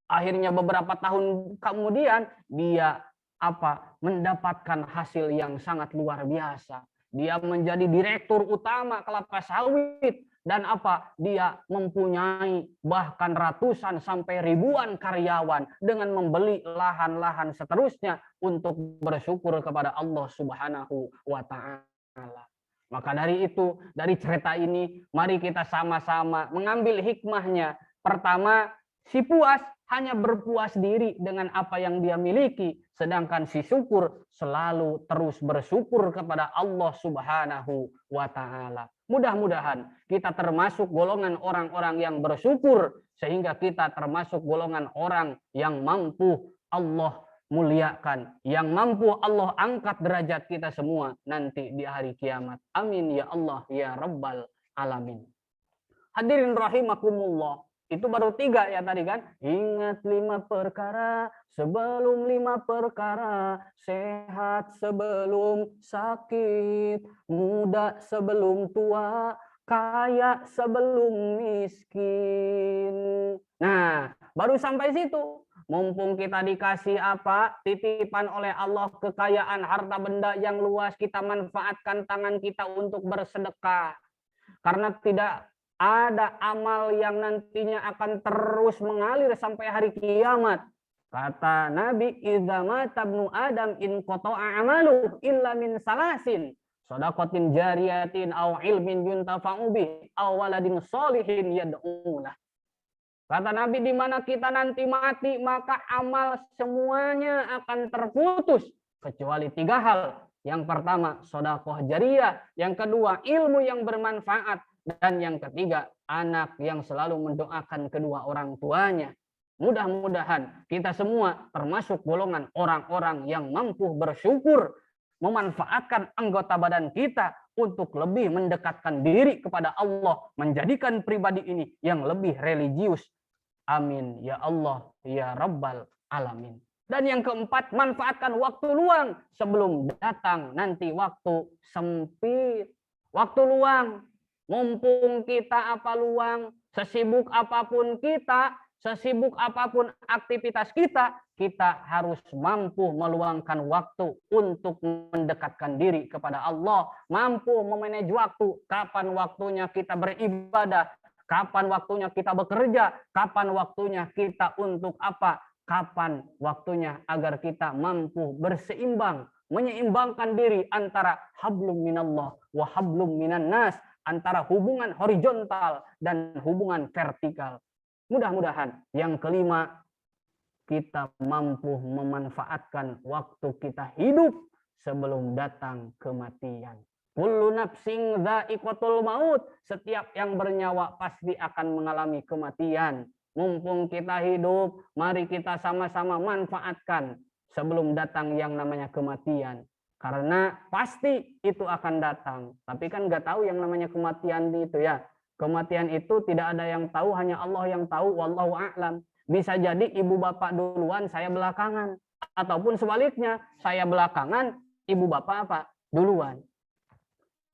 Akhirnya beberapa tahun kemudian dia apa? Mendapatkan hasil yang sangat luar biasa. Dia menjadi direktur utama kelapa sawit. Dan apa? Dia mempunyai bahkan ratusan sampai ribuan karyawan dengan membeli lahan-lahan seterusnya untuk bersyukur kepada Allah Subhanahu wa Ta'ala. Maka dari itu, dari cerita ini, mari kita sama-sama mengambil hikmahnya. Pertama, si puas hanya berpuas diri dengan apa yang dia miliki, sedangkan si syukur selalu terus bersyukur kepada Allah Subhanahu wa Ta'ala. Mudah-mudahan kita termasuk golongan orang-orang yang bersyukur, sehingga kita termasuk golongan orang yang mampu Allah muliakan, yang mampu Allah angkat derajat kita semua nanti di hari kiamat. Amin ya Allah ya Rabbal Alamin. Hadirin rahimakumullah. Itu baru 3 ya tadi kan. Ingat 5 perkara sebelum 5 perkara. Sehat sebelum sakit. Muda sebelum tua. Kaya sebelum miskin. Nah, baru sampai situ. Mumpung kita dikasih apa? Titipan oleh Allah kekayaan harta benda yang luas. Kita manfaatkan tangan kita untuk bersedekah. Karena tidak ada amal yang nantinya akan terus mengalir sampai hari kiamat. Kata Nabi, "Idza mata ibnu Adam in qata'a amaluhu illa min salasin." shadaqatin jariyatin aw ilmin yuntafa'u bih aw waladin sholihin yad'u lah. Kata Nabi, di mana kita nanti mati, maka amal semuanya akan terputus. Kecuali 3 hal. Yang pertama, sedekah jariyah. Yang kedua, ilmu yang bermanfaat. Dan yang ketiga, anak yang selalu mendoakan kedua orang tuanya. Mudah-mudahan kita semua termasuk golongan orang-orang yang mampu bersyukur, memanfaatkan anggota badan kita untuk lebih mendekatkan diri kepada Allah, menjadikan pribadi ini yang lebih religius. Amin ya Allah ya Rabbal Alamin. Dan yang keempat, manfaatkan waktu luang sebelum datang nanti waktu sempit. Waktu luang, mumpung kita luang, sesibuk apapun kita, sesibuk apapun aktivitas kita, kita harus mampu meluangkan waktu untuk mendekatkan diri kepada Allah, mampu memanage waktu, kapan waktunya kita beribadah, kapan waktunya kita bekerja, kapan waktunya kita untuk apa, kapan waktunya agar kita mampu berseimbang, menyeimbangkan diri antara hablum minallah wa hablum minan nas, antara hubungan horizontal dan hubungan vertikal. Mudah-mudahan yang kelima, kita mampu memanfaatkan waktu kita hidup sebelum datang kematian. Kullu nafsin dha'iqatul maut. Setiap yang bernyawa pasti akan mengalami kematian. Mumpung kita hidup, mari kita sama-sama manfaatkan sebelum datang yang namanya kematian. Karena pasti itu akan datang. Tapi kan nggak tahu yang namanya kematian itu ya. Kematian itu tidak ada yang tahu, hanya Allah yang tahu. Wallahu a'lam. Bisa jadi ibu bapak duluan, saya belakangan. Ataupun sebaliknya, saya belakangan, ibu bapak duluan.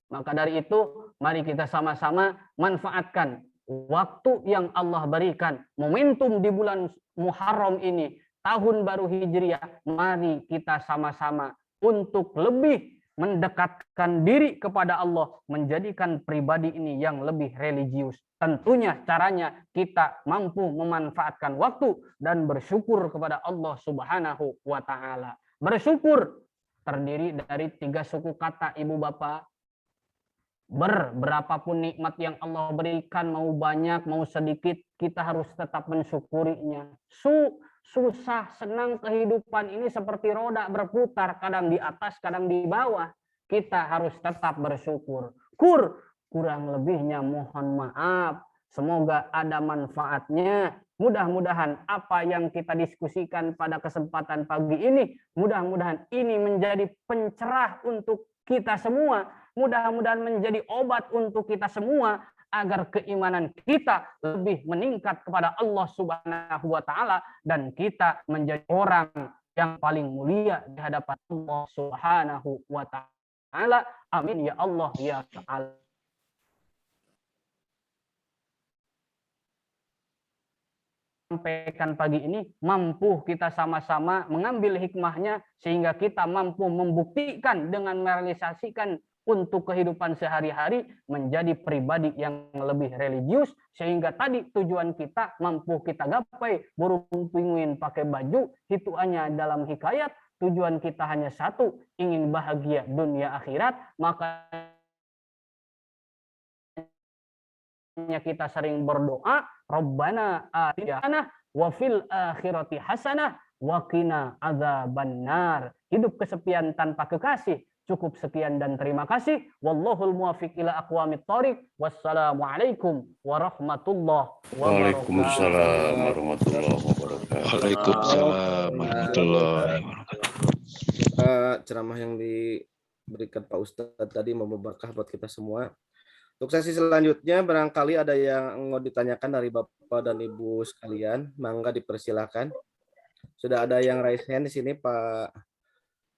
Maka dari itu, mari kita sama-sama manfaatkan waktu yang Allah berikan. Momentum di bulan Muharram ini, tahun baru Hijriah, mari kita sama-sama untuk lebih mendekatkan diri kepada Allah, menjadikan pribadi ini yang lebih religius. Tentunya caranya kita mampu memanfaatkan waktu dan bersyukur kepada Allah Subhanahu wa Ta'ala. Bersyukur terdiri dari 3 suku kata, ibu bapak. Berapapun nikmat yang Allah berikan, mau banyak, mau sedikit, kita harus tetap mensyukurinya. Susah, senang kehidupan ini seperti roda berputar, kadang di atas, kadang di bawah. Kita harus tetap bersyukur. Kurang lebihnya mohon maaf. Semoga ada manfaatnya. Mudah-mudahan apa yang kita diskusikan pada kesempatan pagi ini, mudah-mudahan ini menjadi pencerah untuk kita semua. Mudah-mudahan menjadi obat untuk kita semua agar keimanan kita lebih meningkat kepada Allah Subhanahu wa Ta'ala dan kita menjadi orang yang paling mulia di hadapan Allah Subhanahu wa Ta'ala. Amin ya Allah ya Ta'ala. Sampaikan pagi ini mampu kita sama-sama mengambil hikmahnya sehingga kita mampu membuktikan dengan merealisasikan untuk kehidupan sehari-hari menjadi pribadi yang lebih religius sehingga tadi tujuan kita mampu kita gapai. Burung pinguin pakai baju itu hanya dalam hikayat, tujuan kita hanya satu, ingin bahagia dunia akhirat, maka kita sering berdoa, Rabbana atina hasanah wa fil akhirati hasanah wa qina adzabannar. Hidup kesepian tanpa kekasih. Cukup sekian dan terima kasih. Wallahul muwaffiq ila aqwamit thoriq. Wassalamualaikum warahmatullahi wabarakatuh. Waalaikumsalam warahmatullahi wabarakatuh. Waalaikumsalam warahmatullahi wabarakatuh. Ceramah yang diberikan Pak Ustadz tadi memberkah buat kita semua. Untuk sesi selanjutnya barangkali ada yang mau ditanyakan dari Bapak dan Ibu sekalian, mangga dipersilakan. Sudah ada yang raise hand di sini, Pak.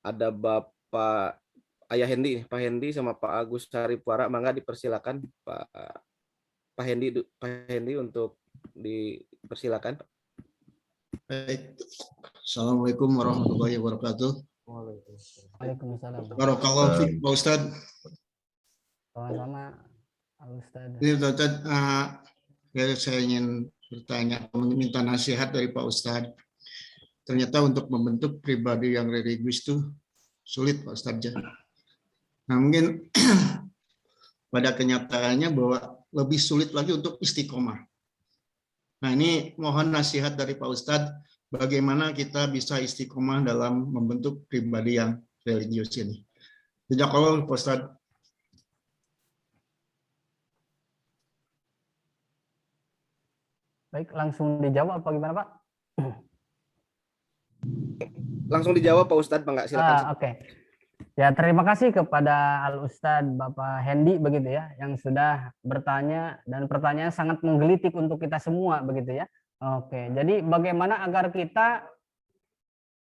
Ada Bapak Ayah Hendi, Pak Hendi sama Pak Agus Haripuara, mangga dipersilakan Pak Hendi untuk dipersilakan. Baik. Assalamualaikum warahmatullahi wabarakatuh. Waalaikumsalam. Barakallahu fiik, Pak Ustadz. Sama-sama, Ustadz. Ini Ustadz, saya ingin bertanya, meminta nasihat dari Pak Ustadz. Ternyata untuk membentuk pribadi yang religius itu sulit, Pak Ustadz. Nah, mungkin pada kenyataannya bahwa lebih sulit lagi untuk istiqomah. Nah, ini mohon nasihat dari Pak Ustadz, bagaimana kita bisa istiqomah dalam membentuk pribadi yang religius ini. Jazakallah, Pak Ustadz. Baik, langsung dijawab apa gimana Pak? Langsung dijawab Pak Ustadz, Pak, silakan. Oke. Ya, terima kasih kepada Al Ustadz Bapak Hendy begitu ya, yang sudah bertanya dan pertanyaan sangat menggelitik untuk kita semua begitu ya. Oke, jadi bagaimana agar kita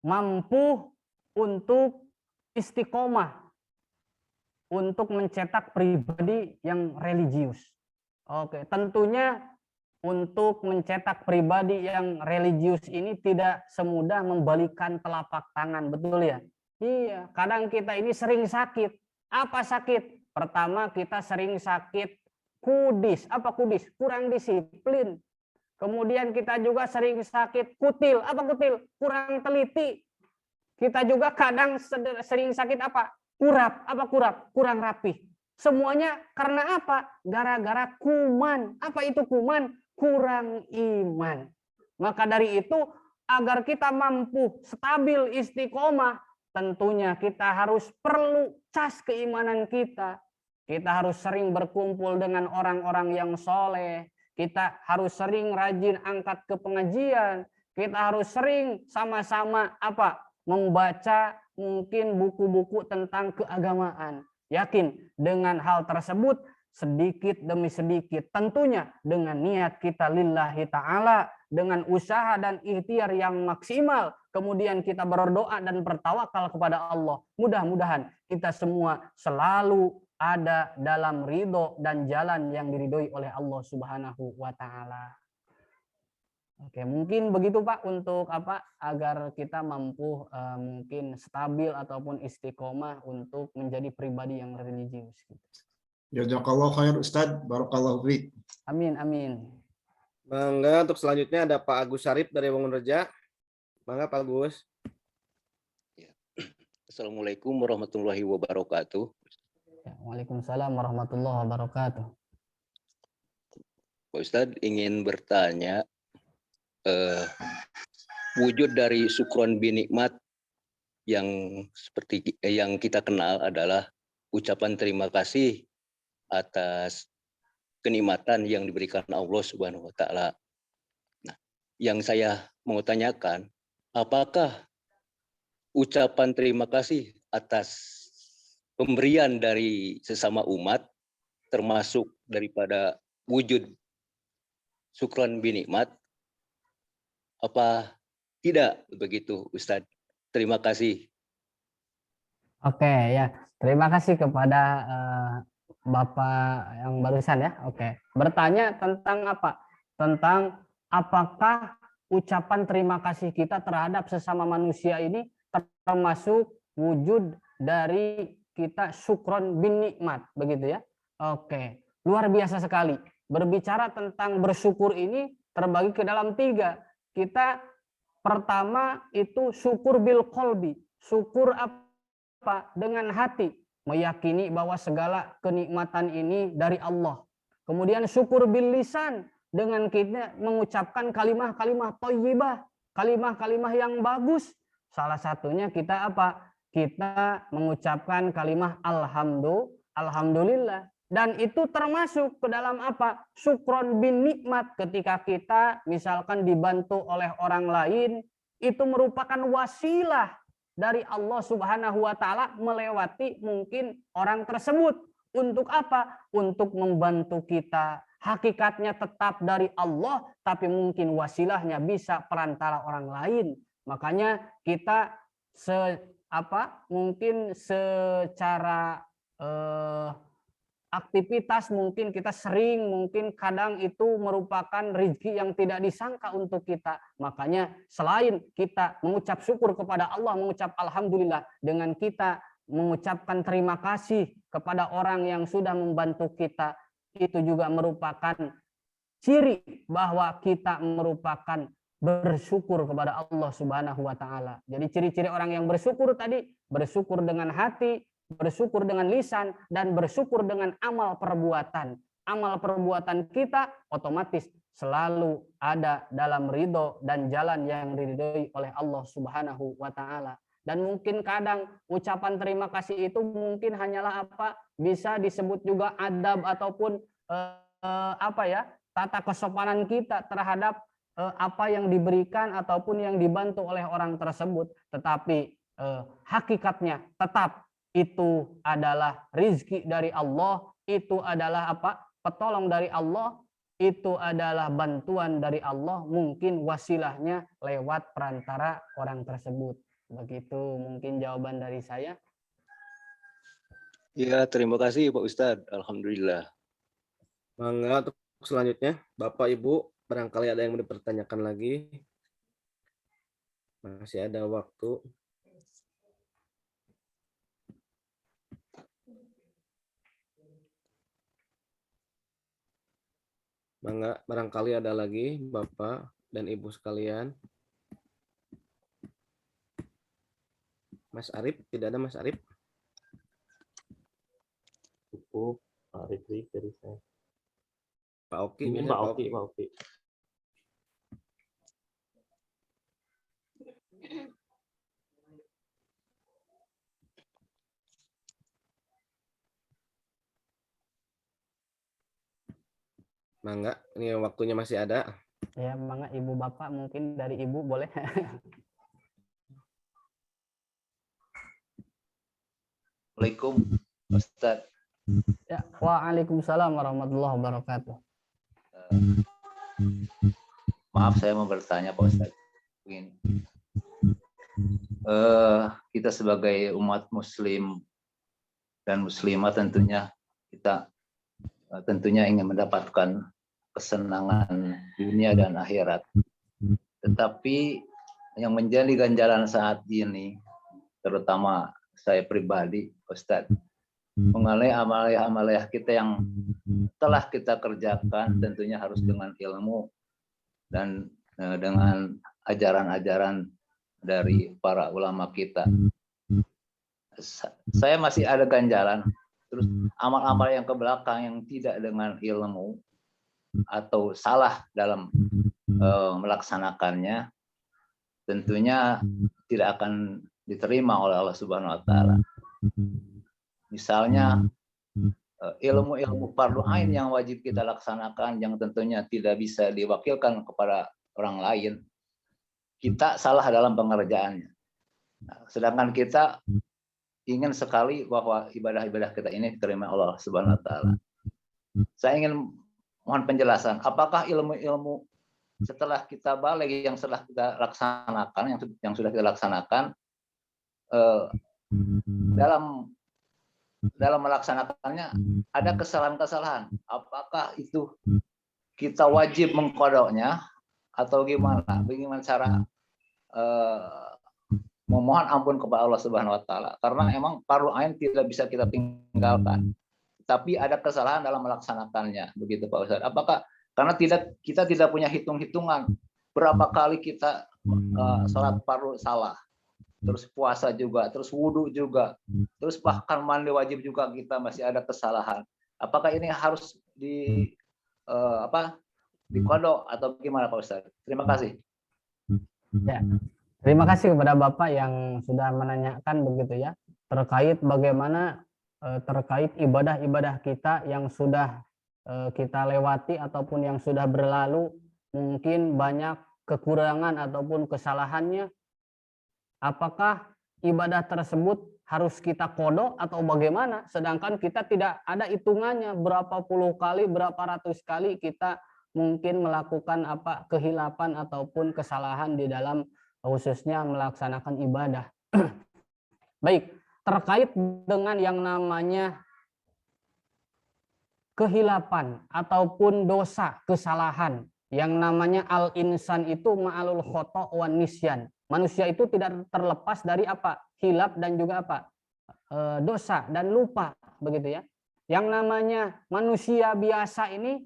mampu untuk istiqomah untuk mencetak pribadi yang religius. Oke, tentunya untuk mencetak pribadi yang religius ini tidak semudah membalikan telapak tangan, betul ya? Iya, kadang kita ini sering sakit. Apa sakit? Pertama, kita sering sakit kudis. Apa kudis? Kurang disiplin. Kemudian kita juga sering sakit kutil. Apa kutil? Kurang teliti. Kita juga kadang sering sakit apa? Kurap. Apa kurap? Kurang rapih. Semuanya karena apa? Gara-gara kuman. Apa itu kuman? Kurang iman. Maka dari itu, agar kita mampu stabil istiqomah, tentunya kita harus perlu cas keimanan kita. Kita harus sering berkumpul dengan orang-orang yang soleh. Kita harus sering rajin angkat ke pengajian. Kita harus sering sama-sama membaca mungkin buku-buku tentang keagamaan. Yakin dengan hal tersebut sedikit demi sedikit, tentunya dengan niat kita lillahi ta'ala, dengan usaha dan ikhtiar yang maksimal, kemudian kita berdoa dan bertawakal kepada Allah. Mudah-mudahan kita semua selalu ada dalam ridho dan jalan yang diridhoi oleh Allah Subhanahu wa Ta'ala. Oke, mungkin begitu Pak untuk agar kita mampu mungkin stabil ataupun istiqomah untuk menjadi pribadi yang religius. Jazakallah khair Ustadz, barakallahu fiik. Amin, amin. Bangga, untuk selanjutnya ada Pak Agus Syarif dari Bangunreja. Bangga Pak Agus. Assalamualaikum warahmatullahi wabarakatuh. Waalaikumsalam warahmatullahi wabarakatuh. Pak Ustadz ingin bertanya, wujud dari syukron binikmat yang seperti yang kita kenal adalah ucapan terima kasih atas kenikmatan yang diberikan Allah Subhanahu wa Ta'ala. Nah, yang saya mau tanyakan, apakah ucapan terima kasih atas pemberian dari sesama umat termasuk daripada wujud syukran binikmat apa tidak begitu Ustadz? Terima kasih. Oke ya, terima kasih kepada Bapak yang barusan ya. Oke, bertanya tentang apa? Tentang apakah ucapan terima kasih kita terhadap sesama manusia ini termasuk wujud dari kita syukron bin nikmat, begitu ya. Oke, luar biasa sekali. Berbicara tentang bersyukur ini terbagi ke dalam 3. Kita pertama itu syukur bil qalbi, syukur apa? Dengan hati, meyakini bahwa segala kenikmatan ini dari Allah. Kemudian syukur bil lisan, dengan kita mengucapkan kalimah-kalimah thayyibah, kalimah-kalimah yang bagus. Salah satunya kita kita mengucapkan kalimah alhamdulillah. Dan itu termasuk ke dalam syukron bin nikmat, ketika kita misalkan dibantu oleh orang lain, itu merupakan wasilah dari Allah Subhanahu wa Ta'ala melewati mungkin orang tersebut. Untuk apa? Untuk membantu kita. Hakikatnya tetap dari Allah, tapi mungkin wasilahnya bisa perantara orang lain. Makanya kita mungkin secara aktivitas mungkin kita sering, mungkin kadang itu merupakan rezeki yang tidak disangka untuk kita. Makanya selain kita mengucap syukur kepada Allah, mengucap alhamdulillah, dengan kita mengucapkan terima kasih kepada orang yang sudah membantu kita, itu juga merupakan ciri bahwa kita merupakan bersyukur kepada Allah Subhanahu wa Ta'ala. Jadi ciri-ciri orang yang bersyukur tadi, bersyukur dengan hati, bersyukur dengan lisan, dan bersyukur dengan amal perbuatan. Amal perbuatan kita otomatis selalu ada dalam ridho dan jalan yang diridhoi oleh Allah Subhanahu wa Ta'ala. Dan mungkin kadang ucapan terima kasih itu mungkin hanyalah apa, bisa disebut juga adab ataupun tata kesopanan kita terhadap apa yang diberikan ataupun yang dibantu oleh orang tersebut. Tetapi hakikatnya tetap itu adalah rizki dari Allah, itu adalah apa, petolong dari Allah, itu adalah bantuan dari Allah, mungkin wasilahnya lewat perantara orang tersebut. Begitu mungkin jawaban dari saya. Ya, terima kasih Pak Ustadz. Alhamdulillah. Mangga untuk selanjutnya, Bapak Ibu, barangkali ada yang mau dipertanyakan lagi. Masih ada waktu. Mangga, barangkali ada lagi Bapak dan Ibu sekalian. Mas Arif, tidak ada Mas Arif? Cukup, Pak Rifli dari saya. Pak Oki, Ini bisa Pak Oki, Pak Oki. Mangga, ini waktunya masih ada. Ya, mangga Ibu Bapak, mungkin dari Ibu boleh. Assalamualaikum Ustadz. Ya, waalaikumsalam warahmatullahi wabarakatuh. Maaf saya mau bertanya Pak Ustadz. Begini. Kita sebagai umat muslim dan muslimah tentunya ingin mendapatkan kesenangan dunia dan akhirat. Tetapi yang menjadi ganjalan saat ini, terutama saya pribadi, Ustadz, mengenai amalia kita yang telah kita kerjakan, tentunya harus dengan ilmu dan dengan ajaran-ajaran dari para ulama kita. Saya masih ada ganjalan, terus amal-amal yang ke belakang yang tidak dengan ilmu atau salah dalam melaksanakannya, tentunya tidak akan diterima oleh Allah Subhanahu wa Ta'ala. Misalnya ilmu-ilmu fardu ain yang wajib kita laksanakan, yang tentunya tidak bisa diwakilkan kepada orang lain, kita salah dalam pengerjaannya. Nah, sedangkan kita ingin sekali bahwa ibadah-ibadah kita ini diterima Allah Subhanahu wa Ta'ala. Saya ingin mohon penjelasan, apakah ilmu-ilmu setelah kita balik yang setelah kita laksanakan, yang sudah kita laksanakan, dalam melaksanakannya ada kesalahan-kesalahan, apakah itu kita wajib mengkodoknya atau gimana cara memohon ampun kepada Allah Subhanahu wa Ta'ala, karena emang fardu ain tidak bisa kita tinggalkan, tapi ada kesalahan dalam melaksanakannya, begitu Pak Ustadz. Apakah karena kita tidak punya hitung-hitungan berapa kali kita sholat fardu salah, terus puasa juga, terus wudhu juga, terus bahkan mandi wajib juga kita masih ada kesalahan. Apakah ini harus dikodok atau gimana Pak Ustadz? Terima kasih. Ya, terima kasih kepada Bapak yang sudah menanyakan begitu ya, terkait bagaimana terkait ibadah-ibadah kita yang sudah kita lewati ataupun yang sudah berlalu, mungkin banyak kekurangan ataupun kesalahannya. Apakah ibadah tersebut harus kita kodok atau bagaimana? Sedangkan kita tidak ada hitungannya berapa puluh kali, berapa ratus kali kita mungkin melakukan kehilapan ataupun kesalahan di dalam khususnya melaksanakan ibadah. Baik, terkait dengan yang namanya kehilapan ataupun dosa, kesalahan, yang namanya al-insan itu ma'alul khoto' wan nisyan. Manusia itu tidak terlepas dari hilap dan juga dosa dan lupa, begitu ya. Yang namanya manusia biasa ini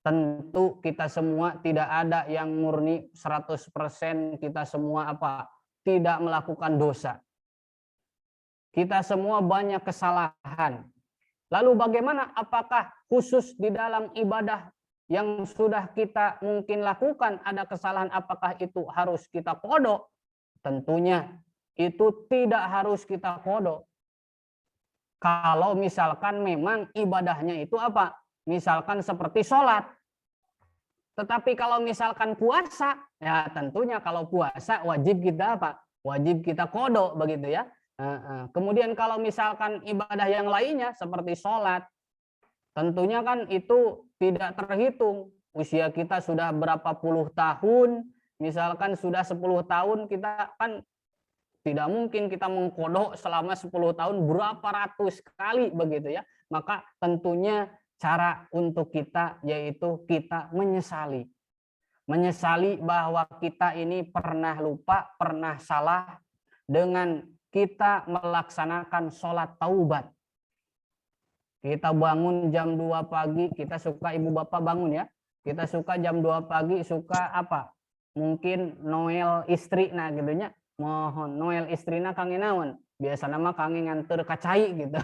tentu kita semua tidak ada yang murni 100%, kita semua tidak melakukan dosa. Kita semua banyak kesalahan. Lalu bagaimana, apakah khusus di dalam ibadah yang sudah kita mungkin lakukan ada kesalahan, apakah itu harus kita qodho? Tentunya itu tidak harus kita qodho. Kalau misalkan memang ibadahnya itu apa? Misalkan seperti sholat. Tetapi kalau misalkan puasa, ya tentunya kalau puasa wajib kita apa? Wajib kita qodho begitu ya. Kemudian kalau misalkan ibadah yang lainnya seperti sholat, tentunya kan itu tidak terhitung. Usia kita sudah berapa puluh tahun, misalkan sudah 10 tahun, kita kan tidak mungkin kita mengqodho selama 10 tahun berapa ratus kali begitu ya. Maka tentunya cara untuk kita yaitu kita menyesali. Menyesali bahwa kita ini pernah lupa, pernah salah dengan kita melaksanakan sholat taubat. Kita bangun jam 2 pagi, kita suka ibu bapak bangun ya. Kita suka jam 2 pagi, suka apa? Mungkin Noel istri nah gitunya. Mohon Noel istrina kangen naon. Biasa nama kangen nganter kacai gitu.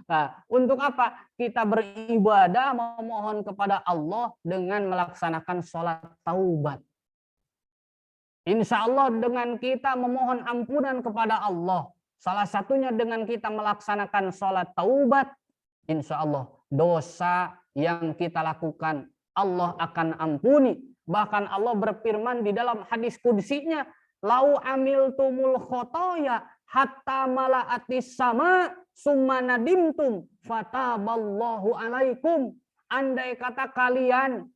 Nah, untuk apa? Kita beribadah memohon kepada Allah dengan melaksanakan sholat taubat. Insya Allah dengan kita memohon ampunan kepada Allah, salah satunya dengan kita melaksanakan sholat taubat, insya Allah dosa yang kita lakukan Allah akan ampuni. Bahkan Allah berfirman di dalam hadis qudsinya, lau amiltumul khotoya hatta mala'atis sama summa nadimtum fataballahu alaikum. Andai kata kalian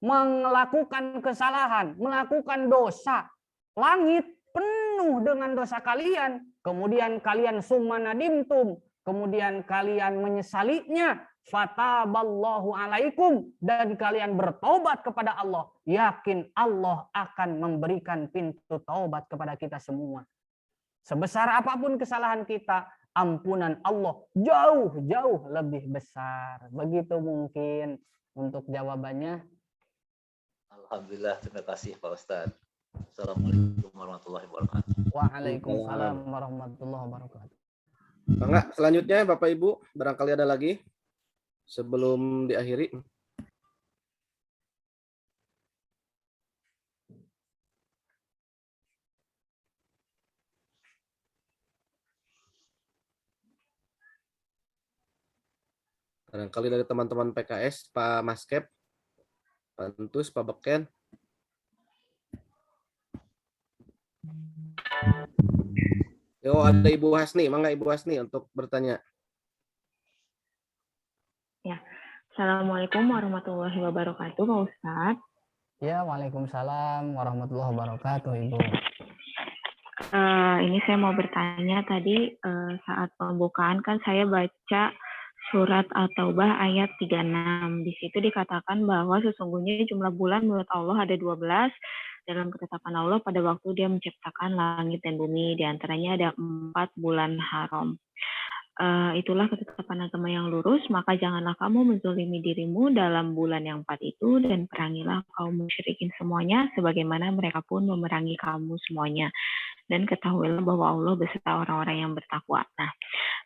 melakukan kesalahan, melakukan dosa, langit penuh dengan dosa kalian, kemudian kalian summa nadimtum, kemudian kalian menyesalinya, fataballahu alaikum, dan kalian bertobat kepada Allah, yakin Allah akan memberikan pintu taubat kepada kita semua. Sebesar apapun kesalahan kita, ampunan Allah jauh-jauh lebih besar. Begitu mungkin untuk jawabannya. Alhamdulillah, terima kasih Pak Ustadz. Assalamualaikum warahmatullahi wabarakatuh. Waalaikumsalam warahmatullahi wabarakatuh. Enggak, selanjutnya Bapak Ibu, barangkali ada lagi sebelum diakhiri. Barangkali dari teman-teman PKS, Pak Maskep, Pak Entus, Pak Beken. Yo, ada Ibu Hasni, mangga Ibu Hasni untuk bertanya. Ya, Assalamualaikum warahmatullahi wabarakatuh, Pak Ustadz. Ya, waalaikumsalam warahmatullahi wabarakatuh, Ibu. Ini saya mau bertanya tadi saat pembukaan kan saya baca surat At-Taubah ayat 36. Di situ dikatakan bahwa sesungguhnya jumlah bulan menurut Allah ada 12 dalam ketetapan Allah pada waktu Dia menciptakan langit dan bumi. Di antaranya ada 4 bulan haram. Itulah ketetapan agama yang lurus, maka janganlah kamu menzalimi dirimu dalam bulan yang 4 itu, dan perangilah kaum musyrikin semuanya sebagaimana mereka pun memerangi kamu semuanya. Dan ketahuilah bahwa Allah beserta orang-orang yang bertakwa. Nah,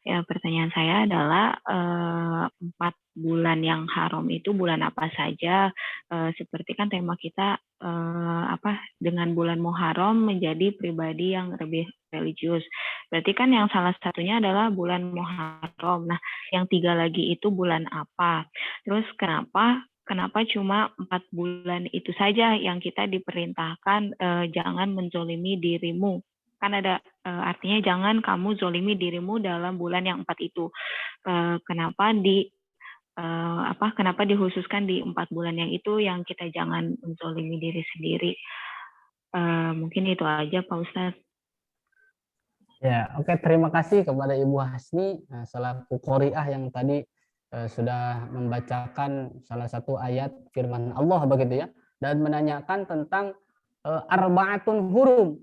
ya, pertanyaan saya adalah 4 bulan yang haram itu bulan apa saja? Seperti kan tema kita dengan bulan Muharram menjadi pribadi yang lebih religius. Berarti kan yang salah satunya adalah bulan Muharram. Nah, yang 3 lagi itu bulan apa? Terus kenapa cuma 4 bulan itu saja yang kita diperintahkan jangan menzolimi dirimu? Kan ada artinya jangan kamu zolimi dirimu dalam bulan yang 4 itu. Kenapa dikhususkan di 4 bulan yang itu yang kita jangan menzolimi diri sendiri? Mungkin itu aja Pak Ustadz. Ya, oke, terima kasih kepada Ibu Hasni selaku qori'ah yang tadi sudah membacakan salah satu ayat firman Allah begitu ya, dan menanyakan tentang arba'atun hurum.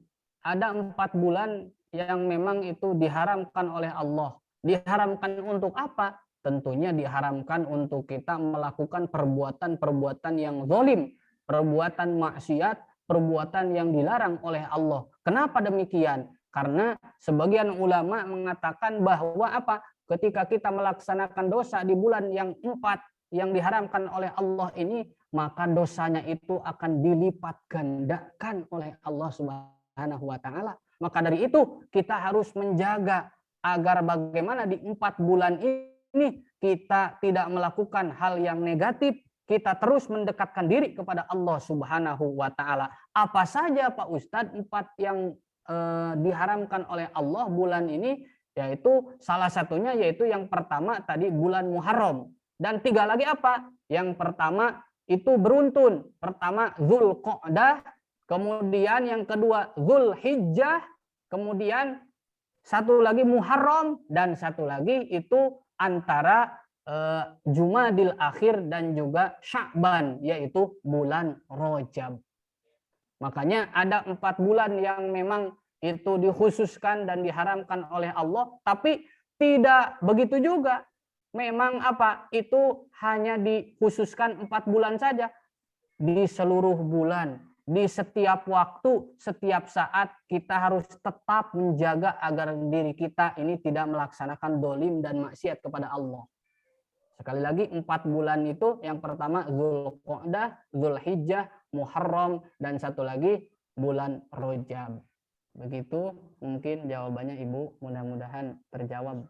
Ada 4 bulan yang memang itu diharamkan oleh Allah. Diharamkan untuk apa? Tentunya diharamkan untuk kita melakukan perbuatan-perbuatan yang zalim, perbuatan maksiat, perbuatan yang dilarang oleh Allah. Kenapa demikian? Karena sebagian ulama mengatakan bahwa apa? Ketika kita melaksanakan dosa di bulan yang 4 yang diharamkan oleh Allah ini, maka dosanya itu akan dilipat gandakan oleh Allah Subhanahu wa taala. Maka dari itu kita harus menjaga agar bagaimana di 4 bulan ini kita tidak melakukan hal yang negatif, kita terus mendekatkan diri kepada Allah Subhanahu wa taala. Apa saja Pak Ustadz 4 yang diharamkan oleh Allah bulan ini? Yaitu salah satunya yaitu yang pertama tadi bulan Muharram, dan 3 lagi apa? Yang pertama itu beruntun. Pertama Dzulqa'dah, kemudian yang kedua Dzulhijjah, kemudian satu lagi Muharram, dan satu lagi itu antara Jumadil Akhir dan juga Sya'ban, yaitu bulan Rajab. Makanya ada 4 bulan yang memang itu dikhususkan dan diharamkan oleh Allah, tapi tidak begitu juga. Memang apa? Itu hanya dikhususkan 4 bulan saja. Di seluruh bulan, di setiap waktu, setiap saat kita harus tetap menjaga agar diri kita ini tidak melaksanakan dolim dan maksiat kepada Allah. Sekali lagi 4 bulan itu yang pertama Dzulqa'dah, Dzulhijjah, Muharram, dan satu lagi bulan Rajab. Begitu mungkin jawabannya Ibu, mudah-mudahan terjawab.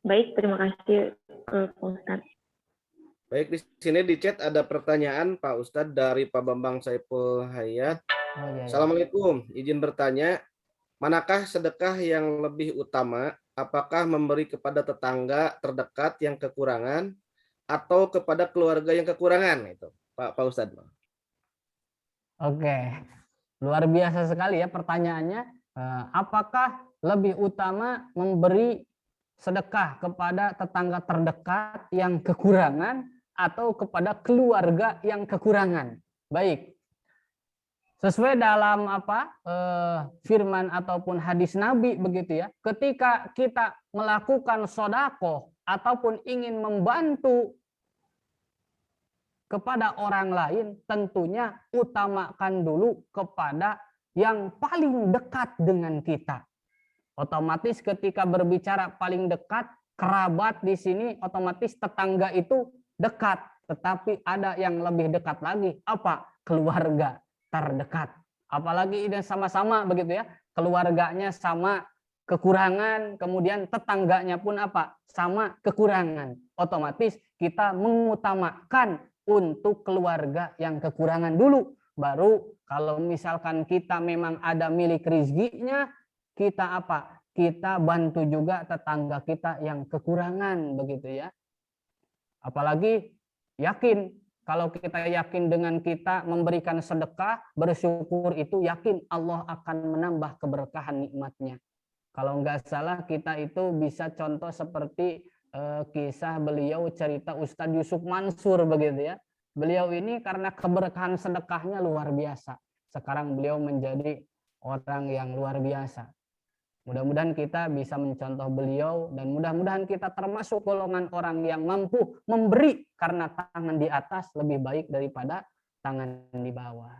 Baik, terima kasih Pak Ustadz. Baik, di sini di chat ada pertanyaan Pak Ustadz dari Pak Bambang Saiful Hayat. Oh, iya, iya. Assalamualaikum, izin bertanya, manakah sedekah yang lebih utama? Apakah memberi kepada tetangga terdekat yang kekurangan atau kepada keluarga yang kekurangan? Itu Pak Ustadz. Oke, luar biasa sekali ya pertanyaannya. Apakah lebih utama memberi sedekah kepada tetangga terdekat yang kekurangan atau kepada keluarga yang kekurangan? Baik. Sesuai dalam firman ataupun hadis Nabi begitu ya. Ketika kita melakukan sedekah ataupun ingin membantu kepada orang lain, tentunya utamakan dulu kepada yang paling dekat dengan kita. Otomatis ketika berbicara paling dekat, kerabat di sini otomatis tetangga itu dekat, tetapi ada yang lebih dekat lagi, apa? Keluarga terdekat. Apalagi ini sama-sama begitu ya, keluarganya sama kekurangan, kemudian tetangganya pun apa? Sama kekurangan. Otomatis kita mengutamakan untuk keluarga yang kekurangan dulu. Baru kalau misalkan kita memang ada milik rezekinya, kita apa? Kita bantu juga tetangga kita yang kekurangan begitu ya. Apalagi yakin, kalau kita yakin dengan kita memberikan sedekah, bersyukur itu yakin Allah akan menambah keberkahan nikmatnya. Kalau nggak salah kita itu bisa contoh seperti kisah beliau cerita Ustadz Yusuf Mansur begitu ya. Beliau ini karena keberkahan sedekahnya luar biasa. Sekarang beliau menjadi orang yang luar biasa. Mudah-mudahan kita bisa mencontoh beliau dan mudah-mudahan kita termasuk golongan orang yang mampu memberi karena tangan di atas lebih baik daripada tangan di bawah.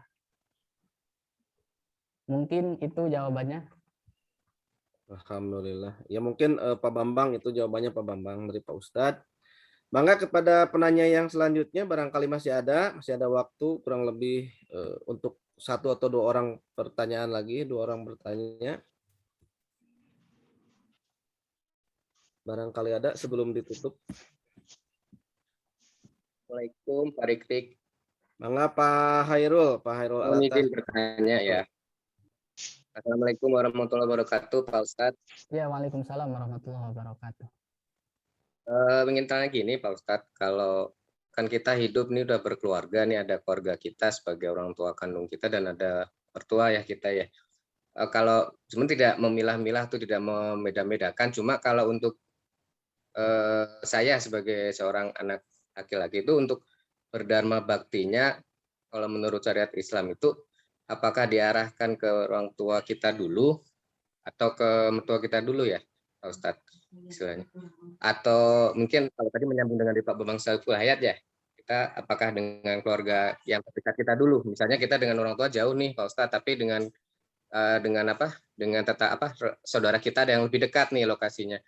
Mungkin itu jawabannya. Alhamdulillah. Ya mungkin Pak Bambang itu jawabannya Pak Bambang dari Pak Ustadz. Bangga kepada penanya yang selanjutnya, barangkali masih ada waktu kurang lebih untuk 1 atau 2 orang pertanyaan lagi, 2 orang bertanya. Barangkali ada sebelum ditutup. Assalamualaikum Pak Rikrik. Bangga Pak Hairul Mohon izin bertanya ya. Assalamualaikum warahmatullahi wabarakatuh Pak Ustadz. Ya, waalaikumsalam warahmatullahi wabarakatuh. Ingin tanya gini Pak Ustadz, kalau kan kita hidup nih udah berkeluarga nih, ada keluarga kita sebagai orang tua kandung kita dan ada mertua ya kita ya. Kalau cuma tidak memilah-milah tuh, tidak membeda-bedakan, cuma kalau untuk saya sebagai seorang anak laki-laki itu untuk berdharma baktinya, kalau menurut syariat Islam itu apakah diarahkan ke orang tua kita dulu atau ke mertua kita dulu ya Pak Ustadz istilahnya, atau mungkin kalau tadi menyambung dengan Pak Bambang Saiful Hayat ya, kita apakah dengan keluarga yang terdekat kita dulu, misalnya kita dengan orang tua jauh nih Pak Ustadz, tapi dengan dengan apa? Dengan saudara kita ada yang lebih dekat nih lokasinya.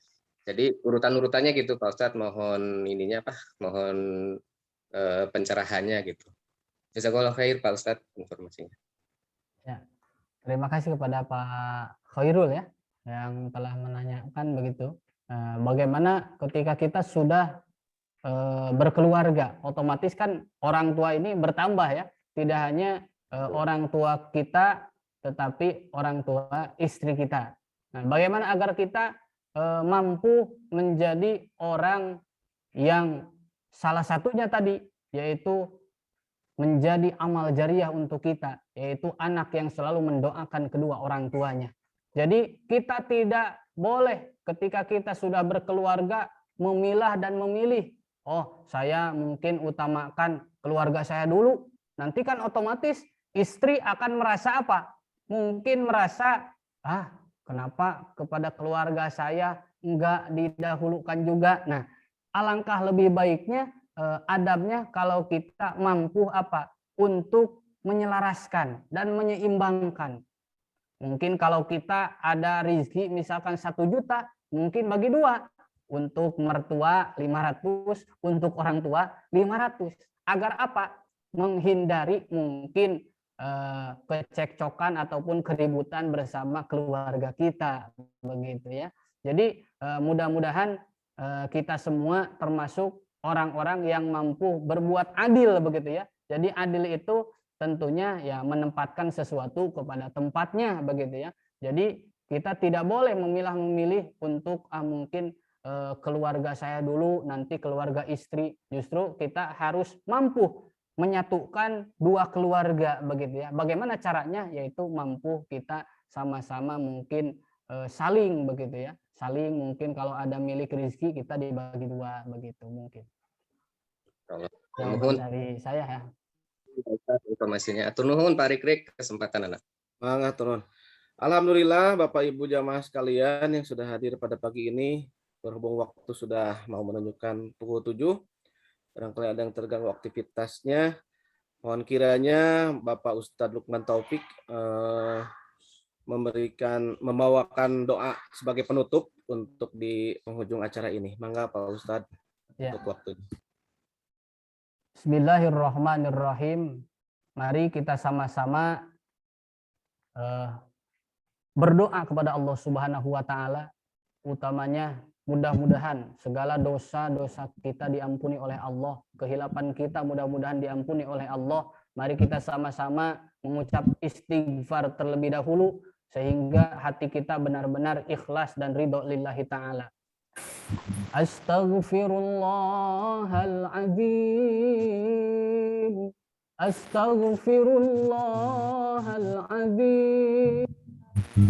Jadi urutan-urutannya gitu Pak Ustadz, mohon ininya mohon pencerahannya gitu. Jazakallahu khair Pak Ustadz informasinya. Ya, terima kasih kepada Pak Khairul ya yang telah menanyakan begitu. Bagaimana ketika kita sudah berkeluarga, otomatis kan orang tua ini bertambah ya, tidak hanya orang tua kita, tetapi orang tua istri kita. Nah, bagaimana agar kita mampu menjadi orang yang salah satunya tadi, yaitu menjadi amal jariah untuk kita, yaitu anak yang selalu mendoakan kedua orang tuanya. Jadi kita tidak boleh ketika kita sudah berkeluarga memilah dan memilih, oh saya mungkin utamakan keluarga saya dulu, nanti kan otomatis istri akan merasa apa? Mungkin merasa, kenapa kepada keluarga saya enggak didahulukan juga. Nah, alangkah lebih baiknya adabnya kalau kita mampu untuk menyelaraskan dan menyeimbangkan. Mungkin kalau kita ada rezeki misalkan 1 juta, mungkin bagi 2. Untuk mertua 500, untuk orang tua 500. Agar apa? Menghindari mungkin kecekcokan ataupun keributan bersama keluarga kita, begitu ya. Jadi mudah-mudahan kita semua termasuk orang-orang yang mampu berbuat adil, begitu ya. Jadi adil itu tentunya ya menempatkan sesuatu kepada tempatnya, begitu ya. Jadi kita tidak boleh memilah-memilih untuk mungkin keluarga saya dulu, nanti keluarga istri. Justru kita harus mampu menyatukan 2 keluarga, begitu ya. Bagaimana caranya? Yaitu mampu kita sama-sama mungkin saling, begitu ya. Saling mungkin kalau ada milik rezeki kita dibagi 2, begitu mungkin. Yang dari saya ya. Informasinya. Atur nuhun Pak Rikrik, kesempatan anak. Mangga turun. Alhamdulillah Bapak Ibu jamaah sekalian yang sudah hadir pada pagi ini, berhubung waktu sudah mau menunjukkan pukul 7. Barangkali ada yang terganggu aktivitasnya, mohon kiranya Bapak Ustadz Lukman Taufik membawakan doa sebagai penutup untuk di penghujung acara ini. Mangga Pak Ustadz untuk waktunya. Bismillahirrahmanirrahim. Mari kita sama-sama berdoa kepada Allah Subhanahu wa taala, utamanya mudah-mudahan segala dosa-dosa kita diampuni oleh Allah, kehilapan kita mudah-mudahan diampuni oleh Allah. Mari kita sama-sama mengucap istighfar terlebih dahulu sehingga hati kita benar-benar ikhlas dan ridho lillahi ta'ala. Astaghfirullahaladzim, astaghfirullahaladzim,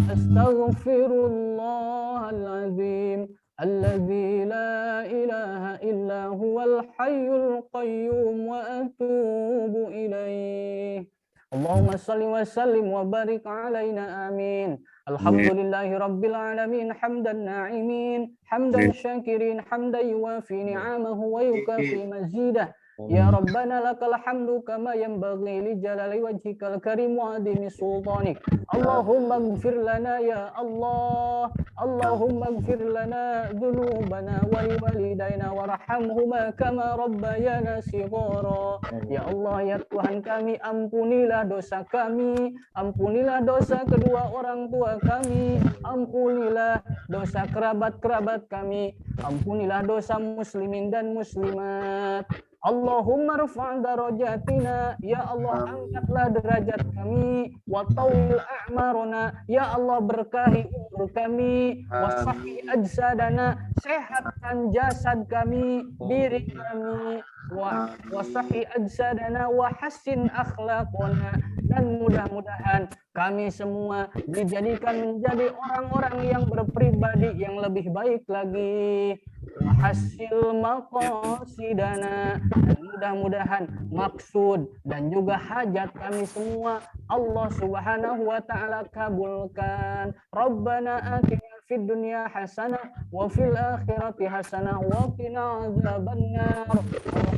astaghfirullahaladzim. الذي لا إله إلا هو الحي القيوم وأتوب إليه اللهم صل وسلم وبارك علينا آمين الحمد لله رب العالمين حمدا ناعمين حمدا شاكرين حمدا يوافي نعمه ويكافي مزيده يا ربنا لك الحمد كما ينبغي لجلال وجهك الكريم وعظيم سلطانك اللهم اغفر لنا يا الله اللهم اغفر لنا ذنوبنا ولوالدينا وارحمهما كما ربيانا صغارا ya Allah ya Tuhan kami, ampunilah dosa kami, ampunilah dosa kedua orang tua kami, ampunilah dosa kerabat-kerabat kami, ampunilah dosa muslimin dan muslimat. Allahumma rfa' darajatina, ya Allah angkatlah derajat kami, wa tawil a'maruna, ya Allah berkahi umur kami, wa sahih ajsadana, sehatkan jasad kami, diri kami, wa sahih ajsadana wa hassin akhlaqona, dan mudah-mudahan kami semua dijadikan menjadi orang-orang yang berpribadi yang lebih baik lagi. Hasil maqasidana, dan mudah-mudahan maksud dan juga hajat kami semua Allah Subhanahu wa taala kabulkan. Rabbana atina fid dunya hasanah wa fil akhirati hasanah wa qina adzabannar.